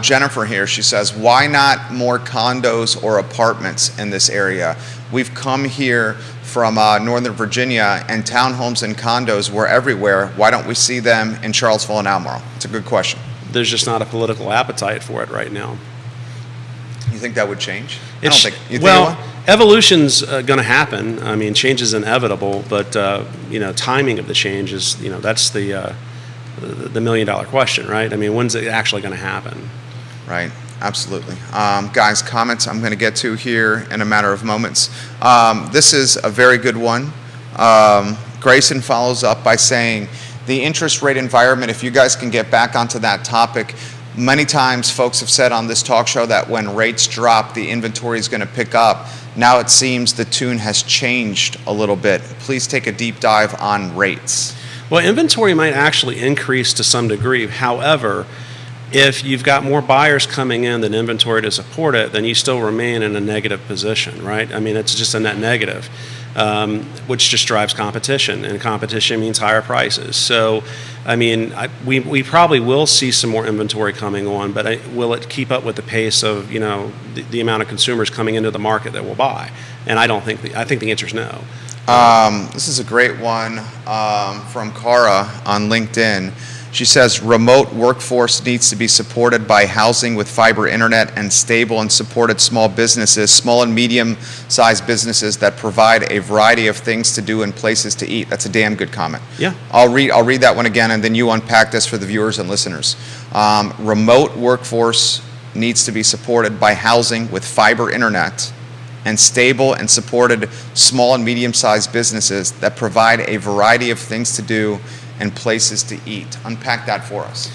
Jennifer here, she says, why not more condos or apartments in this area? We've come here from Northern Virginia, and townhomes and condos were everywhere. Why don't we see them in Charlottesville and Albemarle? It's a good question. There's just not a political appetite for it right now. You think that would change? I don't think. You think it will? Evolution's going to happen. I mean, change is inevitable, but timing of the change is that's the $1 million question, right? I mean, when's it actually going to happen? Right. Absolutely. Guys, comments I'm going to get to here in a matter of moments. This is a very good one. Grayson follows up by saying, the interest rate environment, if you guys can get back onto that topic, many times folks have said on this talk show that when rates drop, the inventory is going to pick up. Now it seems the tune has changed a little bit. Please take a deep dive on rates. Well, inventory might actually increase to some degree. However, if you've got more buyers coming in than inventory to support it, then you still remain in a negative position, right? I mean, it's just a net negative, which just drives competition, and competition means higher prices. So, I mean, we probably will see some more inventory coming on, but will it keep up with the pace of, the amount of consumers coming into the market that will buy? And I think the answer is no. This is a great one from Cara on LinkedIn. She says, remote workforce needs to be supported by housing with fiber internet and stable and supported small businesses, small and medium-sized businesses that provide a variety of things to do and places to eat. That's a damn good comment. Yeah. I'll read that one again, and then you unpack this for the viewers and listeners. Remote workforce needs to be supported by housing with fiber internet and stable and supported small and medium-sized businesses that provide a variety of things to do and places to eat. Unpack that for us.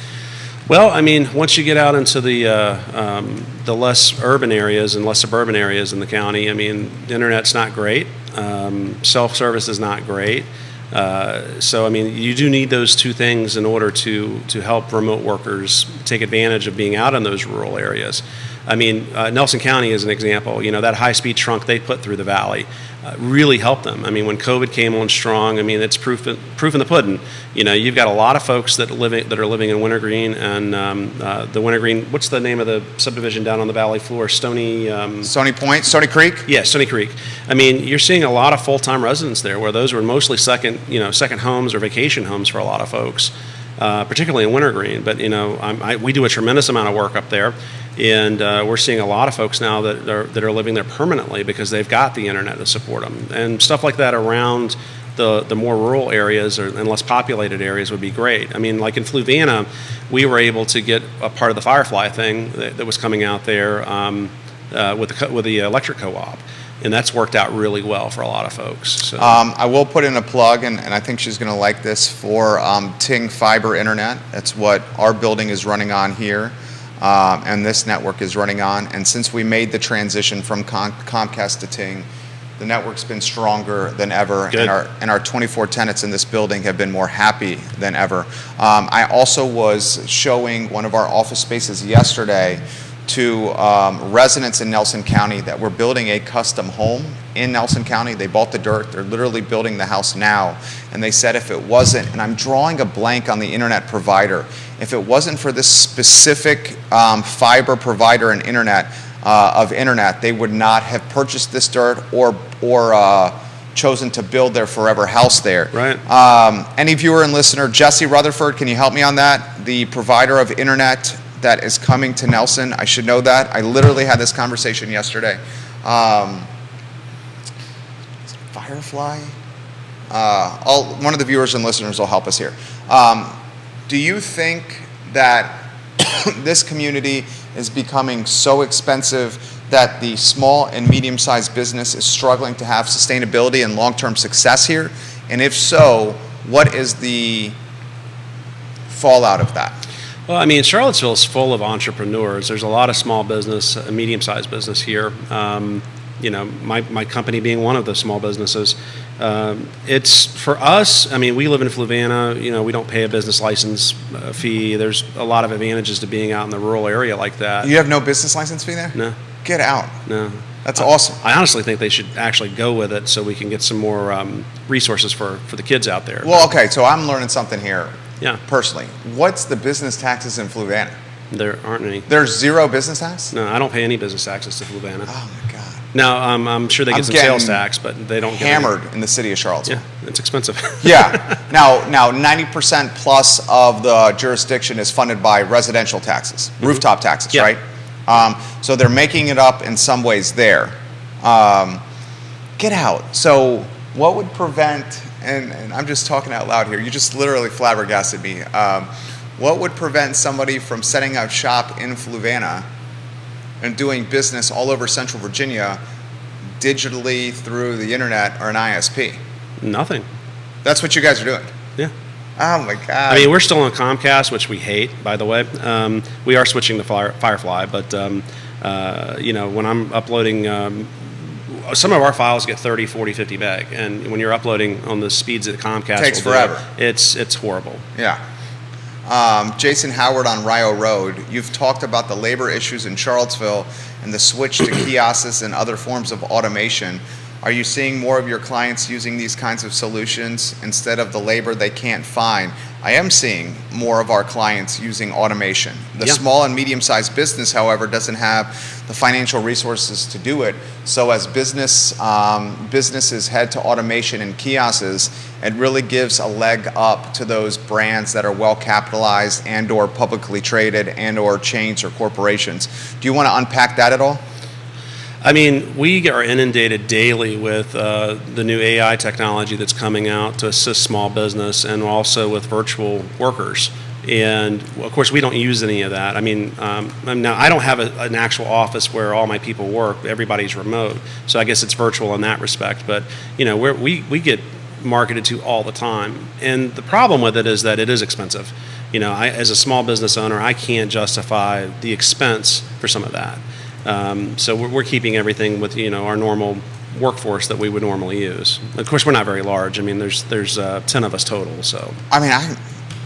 Well, I mean, once you get out into the less urban areas and less suburban areas in the county, I mean, the internet's not great. Self-service is not great. So, I mean, you do need those two things in order to help remote workers take advantage of being out in those rural areas. I mean, Nelson County is an example. That high-speed trunk they put through the valley really helped them. I mean, when COVID came on strong, I mean, it's proof in the pudding. You've got a lot of folks that are living in Wintergreen, and the Wintergreen. What's the name of the subdivision down on the valley floor? Stony Point, Stony Creek. Yeah, Stony Creek. I mean, you're seeing a lot of full-time residents there, where those were mostly second homes or vacation homes for a lot of folks. Particularly in Wintergreen, but we do a tremendous amount of work up there. And we're seeing a lot of folks now that are living there permanently because they've got the internet to support them. And stuff like that around the more rural areas and less populated areas would be great. I mean, like in Fluvanna, we were able to get a part of the Firefly thing that was coming out there with the electric co-op. And that's worked out really well for a lot of folks. So. I will put in a plug, and I think she's going to like this, for Ting Fiber Internet. That's what our building is running on here, and this network is running on. And since we made the transition from Comcast to Ting, the network's been stronger than ever, and our 24 tenants in this building have been more happy than ever. I also was showing one of our office spaces yesterday to residents in Nelson County that were building a custom home in Nelson County. They bought the dirt. They're literally building the house now. And they said if it wasn't, and I'm drawing a blank on the internet provider, if it wasn't for this specific fiber provider and internet, they would not have purchased this dirt or chosen to build their forever house there. Right. Any viewer and listener, Jesse Rutherford, can you help me on that? The provider of internet that is coming to Nelson. I should know that. I literally had this conversation yesterday. Firefly? One of the viewers and listeners will help us here. Do you think that this community is becoming so expensive that the small and medium-sized business is struggling to have sustainability and long-term success here? And if so, what is the fallout of that? Well, I mean, Charlottesville is full of entrepreneurs. There's a lot of small business, medium-sized business here. You know, my company being one of the small businesses. It's for us. I mean, we live in Fluvanna. You know, we don't pay a business license fee. There's a lot of advantages to being out in the rural area like that. You have no business license fee there? No. Get out. No. That's awesome. I honestly think they should actually go with it so we can get some more resources for the kids out there. Well, okay, so I'm learning something here. Yeah. Personally, what's the business taxes in Fluvanna? There aren't any. There's zero business tax? No, I don't pay any business taxes to Fluvanna. Oh my God. Now, I'm sure they get some sales tax, but they don't get hammered in the city of Charlottesville. Yeah, it's expensive. Yeah. Now 90% plus of the jurisdiction is funded by residential taxes, rooftop taxes, Yeah. right? So they're making it up in some ways there. Get out. So what would prevent, and I'm just talking out loud here, you just literally flabbergasted me. What would prevent somebody from setting up shop in Fluvanna and doing business all over Central Virginia digitally through the internet or an ISP? Nothing. That's what you guys are doing? Yeah. Oh my God. I mean, we're still on Comcast, which we hate, by the way. We are switching to Firefly, but you know, when I'm uploading, some of our files get 30, 40, 50 meg, and when you're uploading on the speeds that Comcast takes will do, forever. It's horrible. Yeah. Jason Howard on Rio Road, you've talked about the labor issues in Charlottesville and the switch to kiosks and other forms of automation. Are you seeing more of your clients using these kinds of solutions instead of the labor they can't find? I am seeing more of our clients using automation. The small and medium-sized business, however, doesn't have the financial resources to do it. So as businesses head to automation and kiosks, it really gives a leg up to those brands that are well capitalized and or publicly traded and or chains or corporations. Do you want to unpack that at all? I mean, we are inundated daily with the new AI technology that's coming out to assist small business, and also with virtual workers. And of course, we don't use any of that. I mean, now I don't have an actual office where all my people work. Everybody's remote, so I guess it's virtual in that respect. But you know, we get marketed to all the time, and the problem with it is that it is expensive. You know, as a small business owner, I can't justify the expense for some of that. So we're keeping everything with, you know, our normal workforce that we would normally use. Of course, we're not very large. I mean, there's 10 of us total. So I mean,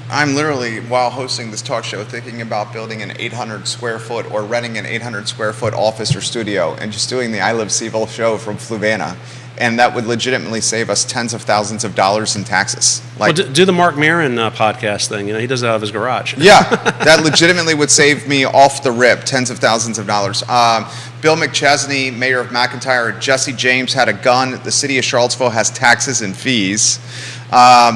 I'm literally, while hosting this talk show, thinking about building an 800 square foot or renting an 800 square foot office or studio and just doing the I Live Seville show from Fluvanna. And that would legitimately save us tens of thousands of dollars in taxes. Like, well, do the Mark Maron podcast thing. You know, he does it out of his garage. Yeah, that legitimately would save me off the rip tens of thousands of dollars. Bill McChesney, mayor of McIntyre, Jesse James had a gun. The city of Charlottesville has taxes and fees.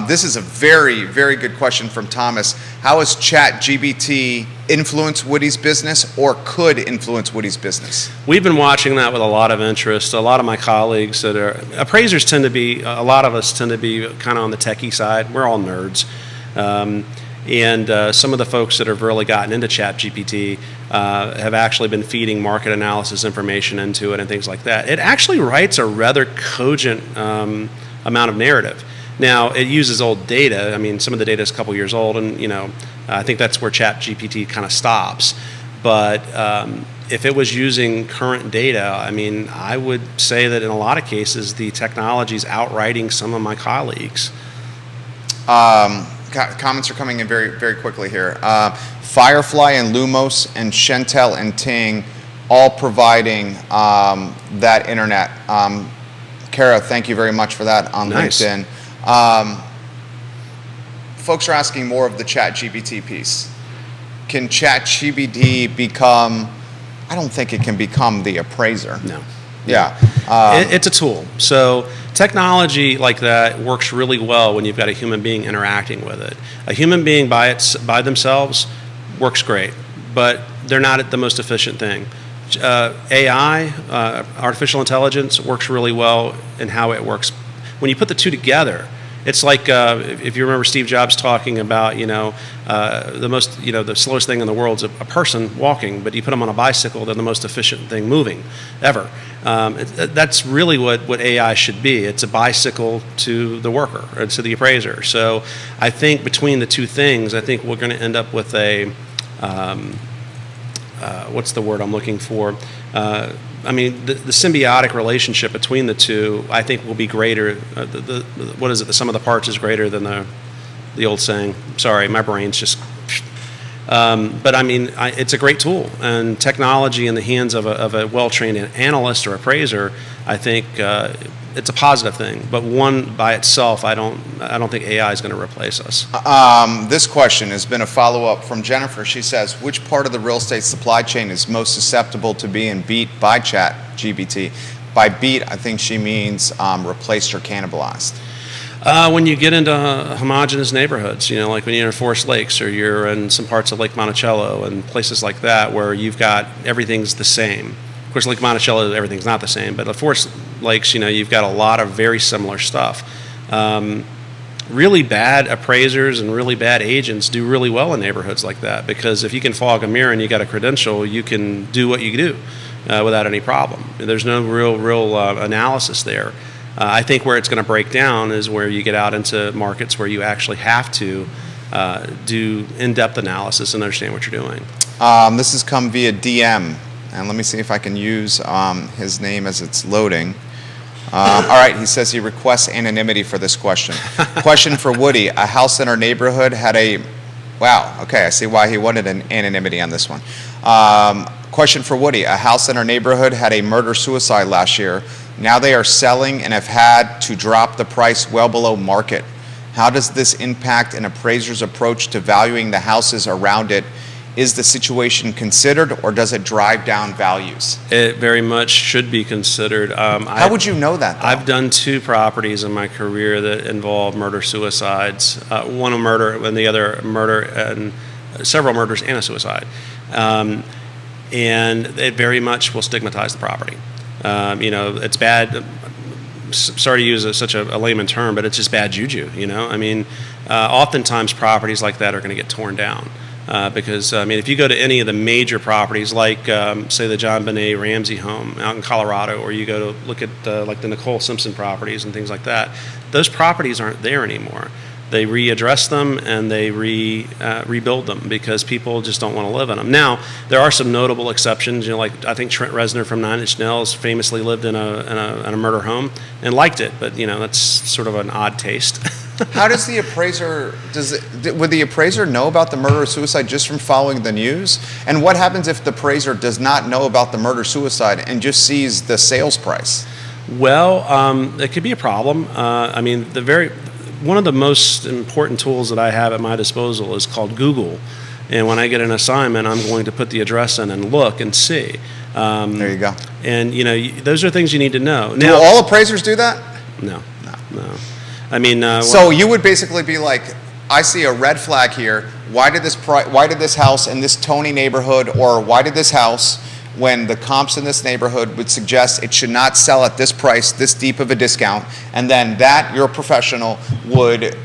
This is a very, very good question from Thomas. How has ChatGPT influenced Woody's business or could influence Woody's business? We've been watching that with a lot of interest. A lot of my colleagues that are appraisers tend to be, a lot of us tend to be kind of on the techie side. We're all nerds. And some of the folks that have really gotten into ChatGPT have actually been feeding market analysis information into it and things like that. It actually writes a rather cogent amount of narrative. Now, it uses old data. I mean, some of the data is a couple years old, and I think that's where ChatGPT kind of stops. But if it was using current data, I mean, I would say that in a lot of cases, the technology is outwriting some of my colleagues. Comments are coming in very, very quickly here. Firefly and Lumos and Shentel and Ting all providing that internet. Kara, thank you very much for that on Nice. LinkedIn. Folks are asking more of the ChatGPT piece. Can ChatGPT become, I don't think it can become the appraiser. No. Yeah. It's a tool. So technology like that works really well when you've got a human being interacting with it. A human being by themselves works great, but they're not the most efficient thing. AI, artificial intelligence, works really well in how it works. When you put the two together, it's like if you remember Steve Jobs talking about the slowest thing in the world is a person walking, but you put them on a bicycle, they're the most efficient thing moving ever. That's really what AI should be. It's a bicycle to the worker, or to the appraiser. So I think between the two things, I think we're going to end up with a what's the word I'm looking for? I mean, the symbiotic relationship between the two, I think, will be greater. What is it? The sum of the parts is greater than the old saying. Sorry, my brain's just. But I mean, it's a great tool, and technology in the hands of a well-trained analyst or appraiser, I think it's a positive thing. But one by itself, I don't think AI is going to replace us. This question has been a follow-up from Jennifer. She says, which part of the real estate supply chain is most susceptible to being beat by ChatGPT? By beat, I think she means replaced or cannibalized. When you get into homogeneous neighborhoods, like when you're in Forest Lakes or you're in some parts of Lake Monticello and places like that where you've got everything's the same. Of course, Lake Monticello, everything's not the same, but at Forest Lakes, you've got a lot of very similar stuff. Really bad appraisers and really bad agents do really well in neighborhoods like that, because if you can fog a mirror and you got a credential, you can do what you do without any problem. There's no real analysis there. I think where it's going to break down is where you get out into markets where you actually have to do in-depth analysis and understand what you're doing. This has come via DM, and let me see if I can use his name as it's loading. All right, he says he requests anonymity for this question. Question for Woody. A house in our neighborhood had a... Wow, okay, I see why he wanted an anonymity on this one. Question for Woody. A house in our neighborhood had a murder-suicide last year. Now they are selling and have had to drop the price well below market. How does this impact an appraiser's approach to valuing the houses around it? Is the situation considered, or does it drive down values? It very much should be considered. How would you know that, though? I've done 2 properties in my career that involve murder-suicides. One a murder and the other a murder, and several murders and a suicide. And it very much will stigmatize the property. It's bad. Sorry to use such a layman term, but it's just bad juju. I mean, oftentimes properties like that are going to get torn down because if you go to any of the major properties, like say the John Benet Ramsey home out in Colorado, or you go to look at like the Nicole Simpson properties and things like that, those properties aren't there anymore. They readdress them and they rebuild them because people just don't want to live in them. Now, there are some notable exceptions. Like I think Trent Reznor from Nine Inch Nails famously lived in a murder home and liked it, but that's sort of an odd taste. How does the appraiser? Would the appraiser know about the murder or suicide just from following the news? And what happens if the appraiser does not know about the murder suicide and just sees the sales price? Well, it could be a problem. One of the most important tools that I have at my disposal is called Google. And when I get an assignment, I'm going to put the address in and look and see. There you go. And, those are things you need to know. Do all appraisers do that? No. I mean, So you would basically be like, I see a red flag here. Why did this house in this Tony neighborhood, or why did this house, when the comps in this neighborhood would suggest it should not sell at this price, this deep of a discount, and then that your professional would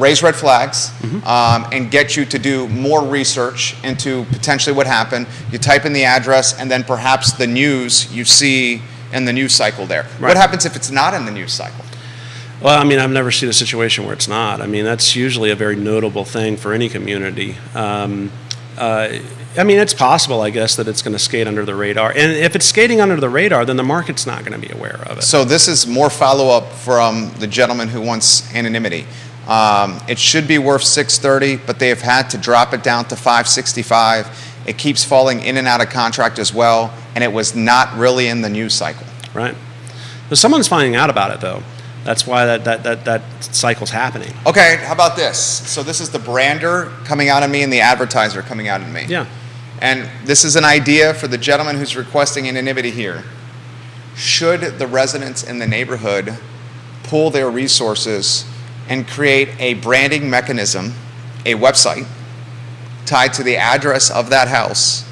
raise red flags and get you to do more research into potentially what happened. You type in the address, and then perhaps the news you see in the news cycle there. Right. What happens if it's not in the news cycle? Well, I mean, I've never seen a situation where it's not. I mean, that's usually a very notable thing for any community. I mean, it's possible, I guess, that it's going to skate under the radar. And if it's skating under the radar, then the market's not going to be aware of it. So this is more follow-up from the gentleman who wants anonymity. It should be worth $630, but they have had to drop it down to $565. It keeps falling in and out of contract as well, and it was not really in the news cycle. Right. So someone's finding out about it, though. That's why that cycle's happening. Okay, how about this? So this is the brander coming out of me and the advertiser coming out of me. Yeah. And this is an idea for the gentleman who's requesting anonymity here. Should the residents in the neighborhood pool their resources and create a branding mechanism, a website, tied to the address of that house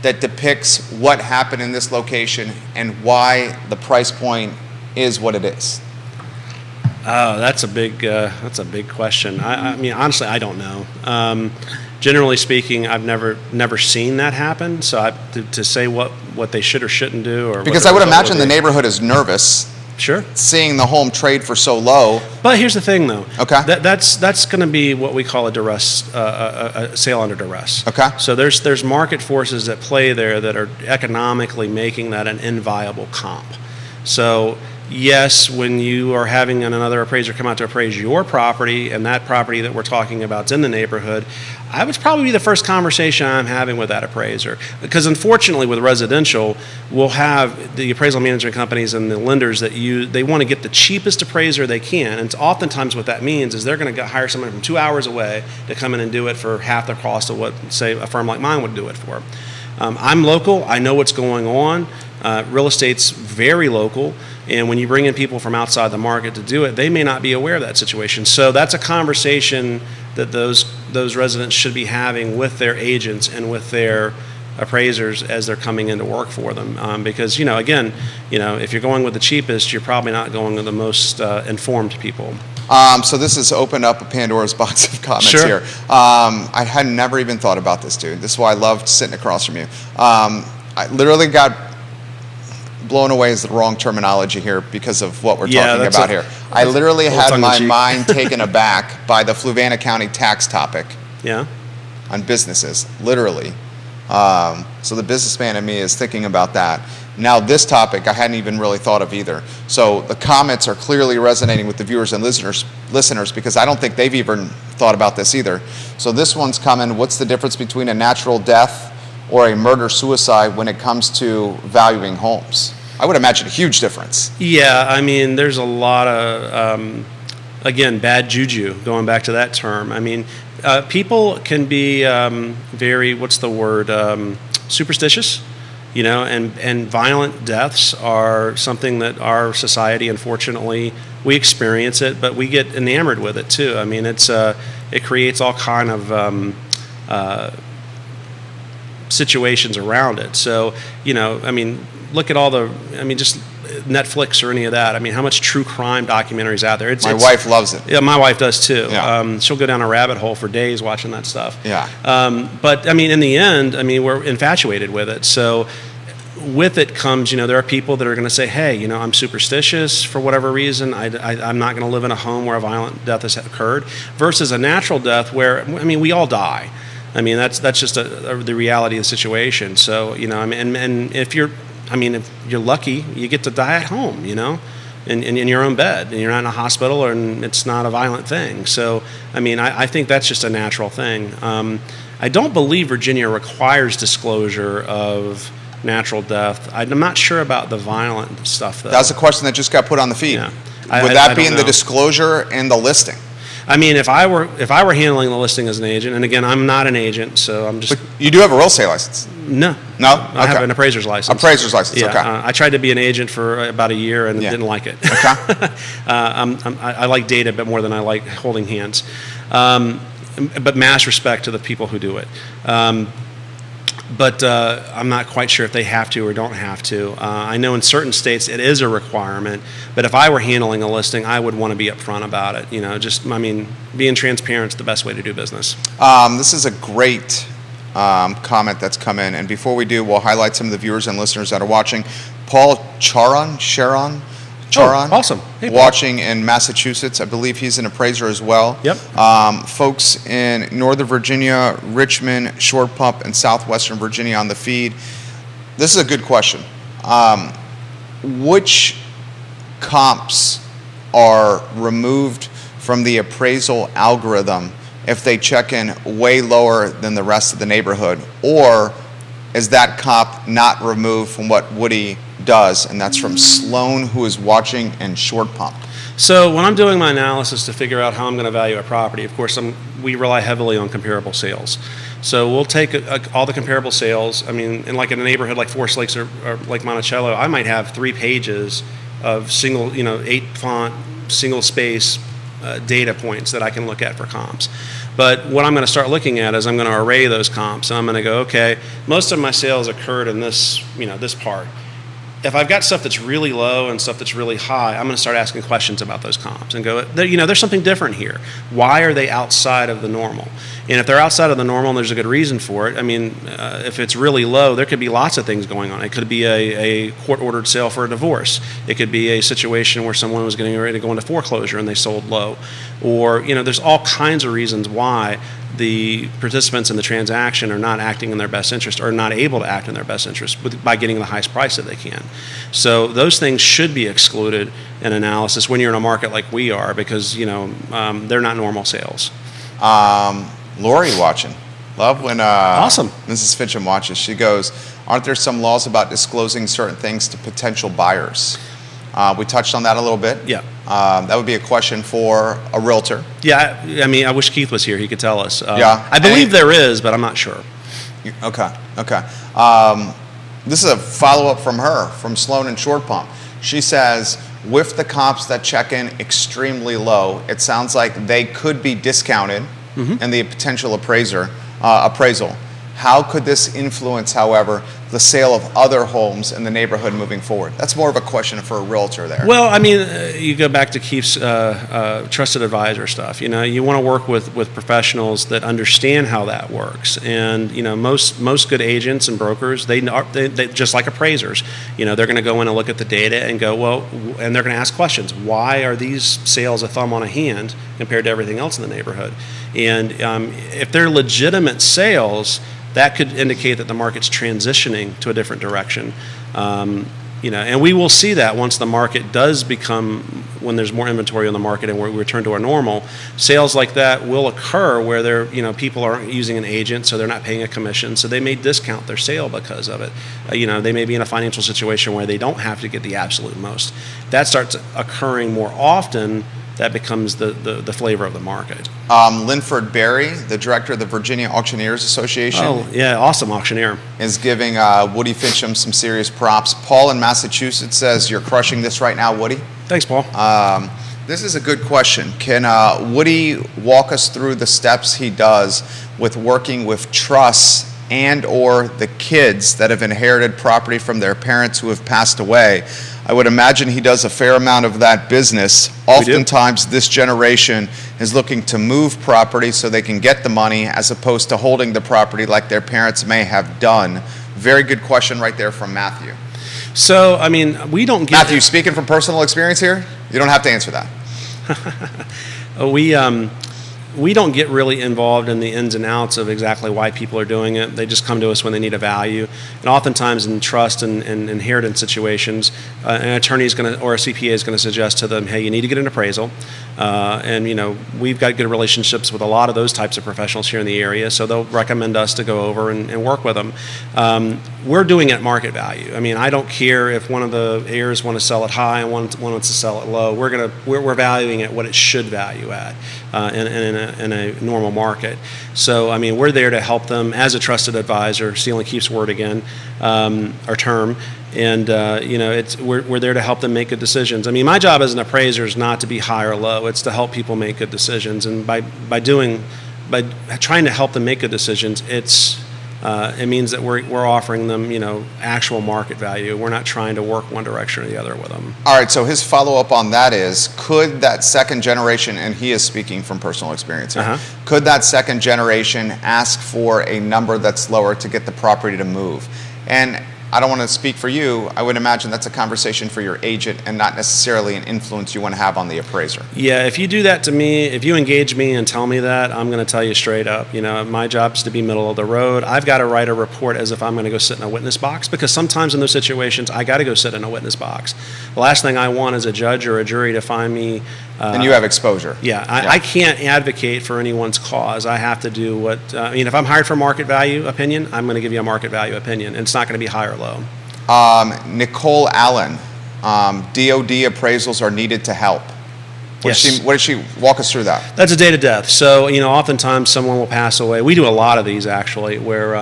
that depicts what happened in this location and why the price point is what it is? Oh, that's a big question. I mean, honestly, I don't know. Generally speaking, I've never seen that happen. So to say what they should or shouldn't do, or because I would imagine the neighborhood is nervous. Sure. Seeing the home trade for so low. But here's the thing, though. Okay. That's going to be what we call a duress, a sale under duress. Okay. So there's market forces at play there that are economically making that an inviable comp. So yes, when you are having another appraiser come out to appraise your property, and that property that we're talking about is in the neighborhood, I would probably be the first conversation I'm having with that appraiser. Because unfortunately with residential, we'll have the appraisal management companies and the lenders that they want to get the cheapest appraiser they can. And oftentimes what that means is they're going to hire someone from 2 hours away to come in and do it for half the cost of what, say, a firm like mine would do it for. I'm local. I know what's going on. Real estate's very local. And when you bring in people from outside the market to do it, they may not be aware of that situation. So that's a conversation that those residents should be having with their agents and with their appraisers as they're coming in to work for them. Because, again, if you're going with the cheapest, you're probably not going with the most informed people. So this has opened up a Pandora's box of comments Sure. here. I had never even thought about this, dude. This is why I loved sitting across from you. I literally got blown away is the wrong terminology here because of what we're talking about here. I literally had my mind taken aback by the Fluvanna County tax topic on businesses, literally. So the businessman in me is thinking about that. Now this topic I hadn't even really thought of either. So the comments are clearly resonating with the viewers and listeners because I don't think they've even thought about this either. So this one's coming, what's the difference between a natural death or a murder-suicide when it comes to valuing homes? I would imagine a huge difference. Yeah, I mean, there's a lot of, again, bad juju, going back to that term. I mean, people can be very, superstitious, and violent deaths are something that our society, unfortunately, we experience it, but we get enamored with it too. I mean, it creates all kind of situations around it. So, look at just Netflix or any of that. I mean, how much true crime documentaries out there? My wife loves it. Yeah, my wife does too. Yeah. She'll go down a rabbit hole for days watching that stuff. Yeah. But in the end, we're infatuated with it. So with it comes, there are people that are going to say, hey, I'm superstitious for whatever reason. I'm not going to live in a home where a violent death has occurred, versus a natural death where, we all die. That's just the reality of the situation. So, and if you're lucky, you get to die at home, in your own bed, and you're not in a hospital, and it's not a violent thing. So, I think that's just a natural thing. I don't believe Virginia requires disclosure of natural death. I'm not sure about the violent stuff, though. That's a question that just got put on the feed. Yeah. Would that be in the disclosure and the listing? I mean, if I were handling the listing as an agent, and again, I'm not an agent, so I'm just But you do have a real estate license? no. No? I have Okay. an appraiser's license. Appraiser's license, Yeah, okay. I tried to be an agent for about a year and Yeah. didn't like it. Okay. I like data a bit more than I like holding hands. But mass respect to the people who do it. But I'm not quite sure if they have to or don't have to. I know in certain states it is a requirement, but if I were handling a listing, I would want to be upfront about it. Being transparent is the best way to do business. This is a great comment that's come in, and before we do, we'll highlight some of the viewers and listeners that are watching. Paul Charon, awesome. Hey, Paul. watching in Massachusetts. I believe he's an appraiser as well. Yep. Folks in Northern Virginia, Richmond, Short Pump, and Southwestern Virginia on the feed. This is a good question. Which comps are removed from the appraisal algorithm if they check in way lower than the rest of the neighborhood? Or is that comp not removed from what Woody does? And that's from Sloan, who is watching in Short Pump. So when I'm doing my analysis to figure out how I'm going to value a property, of course, we rely heavily on comparable sales. So we'll take all the comparable sales. I mean, in a neighborhood like Forest Lakes or like Monticello, I might have 3 pages of single, 8 font, single space data points that I can look at for comps. But what I'm going to start looking at is I'm going to array those comps, and I'm going to go, okay, most of my sales occurred in this, this part. If I've got stuff that's really low and stuff that's really high, I'm going to start asking questions about those comps and go, there's something different here. Why are they outside of the normal? And if they're outside of the normal and there's a good reason for it, if it's really low, there could be lots of things going on. It could be a court-ordered sale for a divorce. It could be a situation where someone was getting ready to go into foreclosure and they sold low. Or, there's all kinds of reasons why the participants in the transaction are not acting in their best interest or not able to act in their best interest by getting the highest price that they can. So those things should be excluded in analysis when you're in a market like we are, because they're not normal sales. Lori watching. Love when Awesome. Mrs. Fincham watches. She goes, aren't there some laws about disclosing certain things to potential buyers? We touched on that a little bit. Yeah. That would be a question for a realtor. Yeah, I wish Keith was here. He could tell us. Yeah. I believe there is, but I'm not sure. Okay. This is a follow-up from her, from Sloan and Short Pump. She says, with the comps that check in extremely low, it sounds like they could be discounted in the potential appraisal. How could this influence, however, the sale of other homes in the neighborhood moving forward? That's more of a question for a realtor there. Well, you go back to Keith's trusted advisor stuff. You want to work with professionals that understand how that works. And most good agents and brokers, they just like appraisers. They're going to go in and look at the data and go, and they're going to ask questions. Why are these sales a thumb on a hand compared to everything else in the neighborhood? And if they're legitimate sales, that could indicate that the market's transitioning to a different direction. And we will see that once the market does become, when there's more inventory on the market and we return to our normal, sales like that will occur where people aren't using an agent, so they're not paying a commission, so they may discount their sale because of it. They may be in a financial situation where they don't have to get the absolute most. That starts occurring more often. That becomes the flavor of the market. Linford Berry, the director of the Virginia Auctioneers Association. Oh, yeah, awesome auctioneer. Is giving Woody Fincham some serious props. Paul in Massachusetts says, you're crushing this right now, Woody. Thanks, Paul. This is a good question. Can Woody walk us through the steps he does with working with trusts and or the kids that have inherited property from their parents who have passed away? I would imagine he does a fair amount of that business. Oftentimes, this generation is looking to move property so they can get the money as opposed to holding the property like their parents may have done. Very good question right there from Matthew. So, we don't get... Matthew, speaking from personal experience here, you don't have to answer that. We don't get really involved in the ins and outs of exactly why people are doing it. They just come to us when they need a value. And oftentimes in trust and inheritance situations, an attorney is going to, or a CPA is going to suggest to them, hey, you need to get an appraisal. And, we've got good relationships with a lot of those types of professionals here in the area, so they'll recommend us to go over and work with them. We're doing it at market value. I mean, I don't care if one of the heirs want to sell it high and one wants to sell it low. We're valuing it what it should value at in a normal market. So, I mean, we're there to help them as a trusted advisor, stealing Keith's word again, our term. And we're there to help them make good decisions. I mean, my job as an appraiser is not to be high or low. It's to help people make good decisions. And by trying to help them make good decisions, it means that we're offering them actual market value. We're not trying to work one direction or the other with them. All right. So his follow-up on that is: could that second generation, and he is speaking from personal experience here, could that second generation ask for a number that's lower to get the property to move? And I don't want to speak for you. I would imagine that's a conversation for your agent and not necessarily an influence you want to have on the appraiser. Yeah, if you do that to me, if you engage me and tell me that, I'm going to tell you straight up. My job is to be middle of the road. I've got to write a report as if I'm going to go sit in a witness box, because sometimes in those situations, I got to go sit in a witness box. The last thing I want is a judge or a jury to find me. And you have exposure. Yeah, I can't advocate for anyone's cause. I have to do what, if I'm hired for market value opinion, I'm going to give you a market value opinion, and it's not going to be high or low. Nicole Allen, DOD appraisals are needed to help. What did she walk us through that? That's a date of death. So, oftentimes someone will pass away. We do a lot of these actually, where,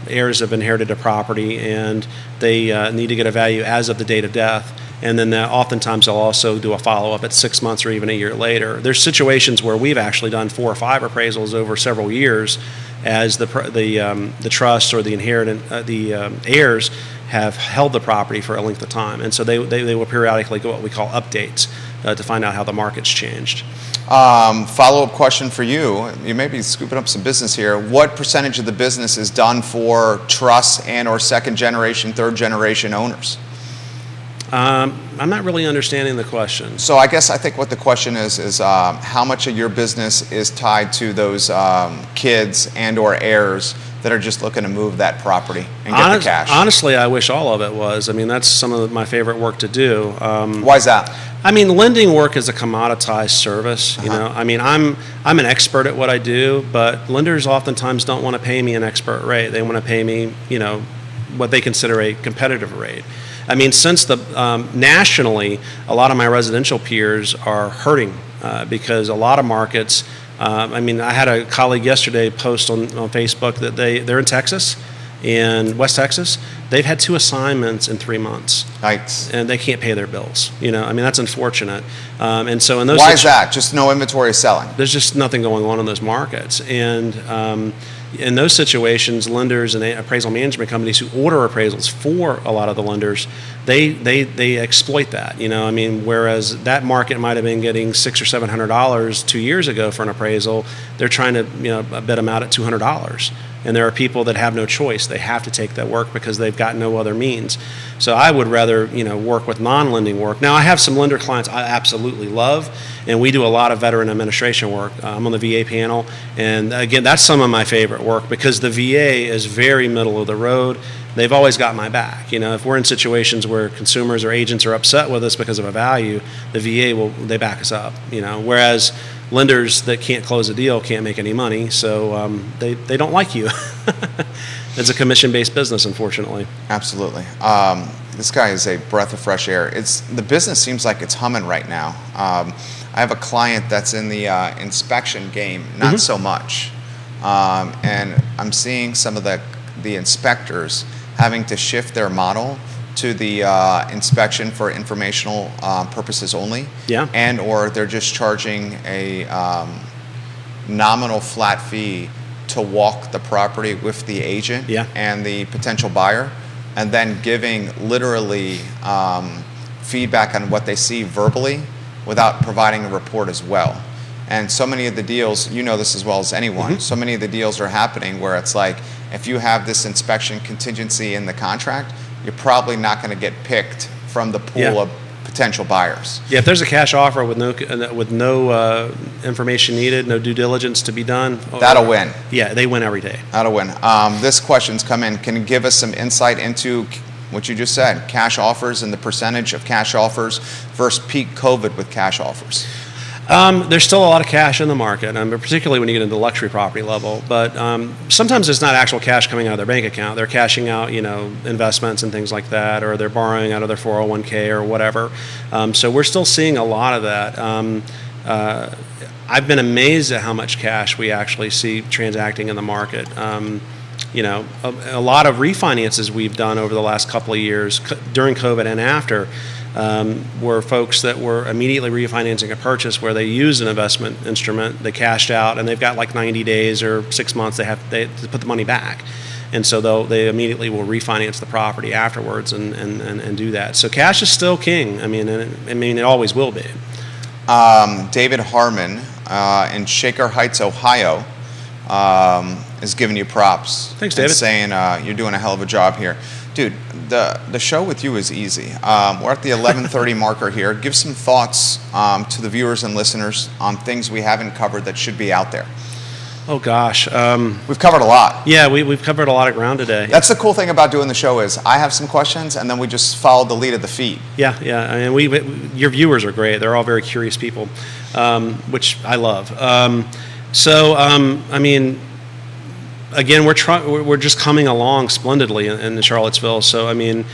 heirs have inherited a property and they need to get a value as of the date of death. And then oftentimes they'll also do a follow-up at 6 months or even a year later. There's situations where we've actually done 4 or 5 appraisals over several years, as the trust or the heirs have held the property for a length of time, and so they will periodically go what we call updates to find out how the market's changed. Follow-up question for you. You may be scooping up some business here. What percentage of the business is done for trusts and or second generation, third generation owners? I'm not really understanding the question. So I think what the question is how much of your business is tied to those kids and or heirs that are just looking to move that property and get the cash? Honestly, I wish all of it was. I mean, that's some of my favorite work to do. Why is that? I mean, lending work is a commoditized service. I mean, I'm an expert at what I do, but lenders oftentimes don't want to pay me an expert rate. They want to pay me, what they consider a competitive rate. I mean, since nationally, a lot of my residential peers are hurting because a lot of markets. I had a colleague yesterday post on Facebook that they're in Texas, in West Texas. They've had 2 assignments in 3 months. Nice. And they can't pay their bills. That's unfortunate. And so in those. Why is that? Just no inventory selling. There's just nothing going on in those markets, and. In those situations, lenders and appraisal management companies who order appraisals for a lot of the lenders, they exploit that. Whereas that market might have been getting $600 or $700 2 years ago for an appraisal, they're trying to bid them out at $200. And there are people that have no choice; they have to take that work because they've got no other means. So I would rather work with non-lending work. Now I have some lender clients I absolutely love, and we do a lot of veteran administration work. I'm on the VA panel, and again, that's some of my favorite work because the VA is very middle of the road. They've always got my back. If we're in situations where consumers or agents are upset with us because of a value, the VA they back us up. Whereas lenders that can't close a deal can't make any money, so they don't like you. It's a commission-based business, unfortunately. Absolutely. This guy is a breath of fresh air. The business seems like it's humming right now. I have a client that's in the inspection game, not so much, and I'm seeing some of the inspectors having to shift their model to the inspection for informational purposes only, and or they're just charging a nominal flat fee to walk the property with the agent and the potential buyer, and then giving literally feedback on what they see verbally without providing a report as well. And so many of the deals, this as well as anyone, so many of the deals are happening where it's like, if you have this inspection contingency in the contract, you're probably not going to get picked from the pool of potential buyers. Yeah, if there's a cash offer with no information needed, no due diligence to be done, that'll win. Yeah, they win every day. That'll win. This question's come in. Can you give us some insight into what you just said, cash offers and the percentage of cash offers versus peak COVID with cash offers? There's still a lot of cash in the market, particularly when you get into the luxury property level. But sometimes it's not actual cash coming out of their bank account. They're cashing out, investments and things like that, or they're borrowing out of their 401k or whatever. So we're still seeing a lot of that. I've been amazed at how much cash we actually see transacting in the market. A lot of refinances we've done over the last couple of years during COVID and after were folks that were immediately refinancing a purchase where they used an investment instrument, they cashed out, and they've got like 90 days or 6 months they have to put the money back. And so they immediately will refinance the property afterwards and do that. So cash is still king. I mean, it always will be. David Harmon in Shaker Heights, Ohio, is giving you props. Thanks, David. And saying you're doing a hell of a job here. Dude, the show with you is easy. We're at the 11:30 marker here. Give some thoughts to the viewers and listeners on things we haven't covered that should be out there. Oh, gosh. We've covered a lot. Yeah, we've covered a lot of ground today. That's the cool thing about doing the show is I have some questions, and then we just follow the lead of the feed. Yeah. I mean, your viewers are great. They're all very curious people, which I love. I mean, again, we're just coming along splendidly in Charlottesville. So, I mean,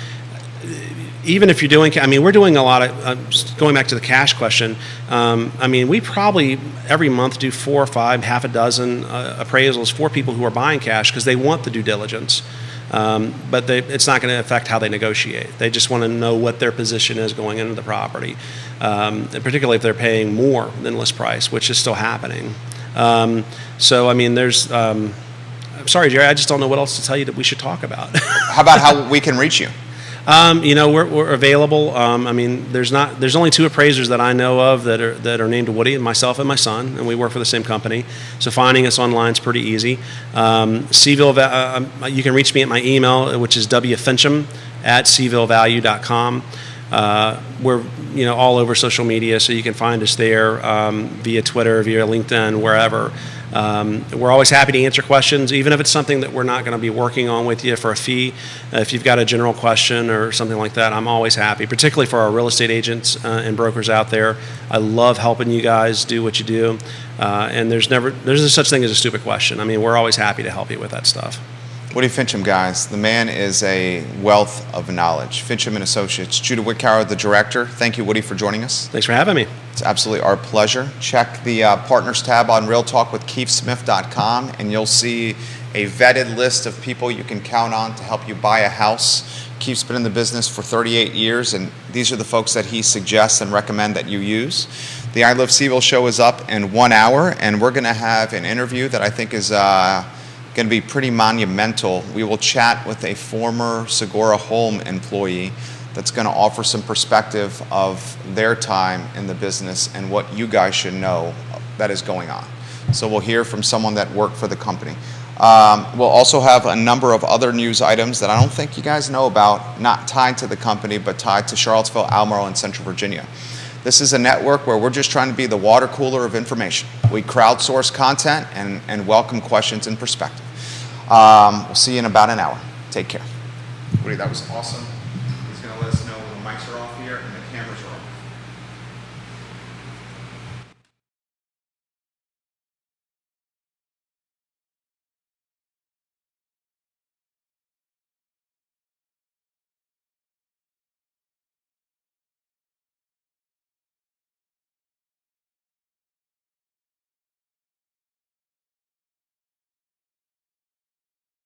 even if you're doing, we're doing a lot of, going back to the cash question, we probably every month do 4 or 5, half a dozen appraisals for people who are buying cash because they want the due diligence. But it's not going to affect how they negotiate. They just want to know what their position is going into the property, and particularly if they're paying more than list price, which is still happening. There's... I'm sorry, Jerry, I just don't know what else to tell you that we should talk about. How about how we can reach you? We're available. There's only 2 appraisers that I know of that are named Woody, myself and my son, and we work for the same company. So finding us online is pretty easy. You can reach me at my email, which is wfincham@cvillevalue.com. We're all over social media, so you can find us there via Twitter, via LinkedIn, wherever. We're always happy to answer questions, even if it's something that we're not going to be working on with you for a fee. If you've got a general question or something like that, I'm always happy, particularly for our real estate agents and brokers out there. I love helping you guys do what you do, and there's no such thing as a stupid question. We're always happy to help you with that stuff. Woody Fincham, guys. The man is a wealth of knowledge. Fincham & Associates. Judah Wickower, the director. Thank you, Woody, for joining us. Thanks for having me. It's absolutely our pleasure. Check the Partners tab on realtalkwithkeithsmith.com, and you'll see a vetted list of people you can count on to help you buy a house. Keith's been in the business for 38 years, and these are the folks that he suggests and recommend that you use. The I Love Seville show is up in 1 hour, and we're going to have an interview that I think is going to be pretty monumental. We will chat with a former Segura Home employee that's going to offer some perspective of their time in the business and what you guys should know that is going on. So we'll hear from someone that worked for the company. We'll also have a number of other news items that I don't think you guys know about, not tied to the company, but tied to Charlottesville, Albemarle, and Central Virginia. This is a network where we're just trying to be the water cooler of information. We crowdsource content and welcome questions and perspective. We'll see you in about an hour. Take care. Woody, that was awesome. He's going to let us know when the mics are off here and the cameras are off.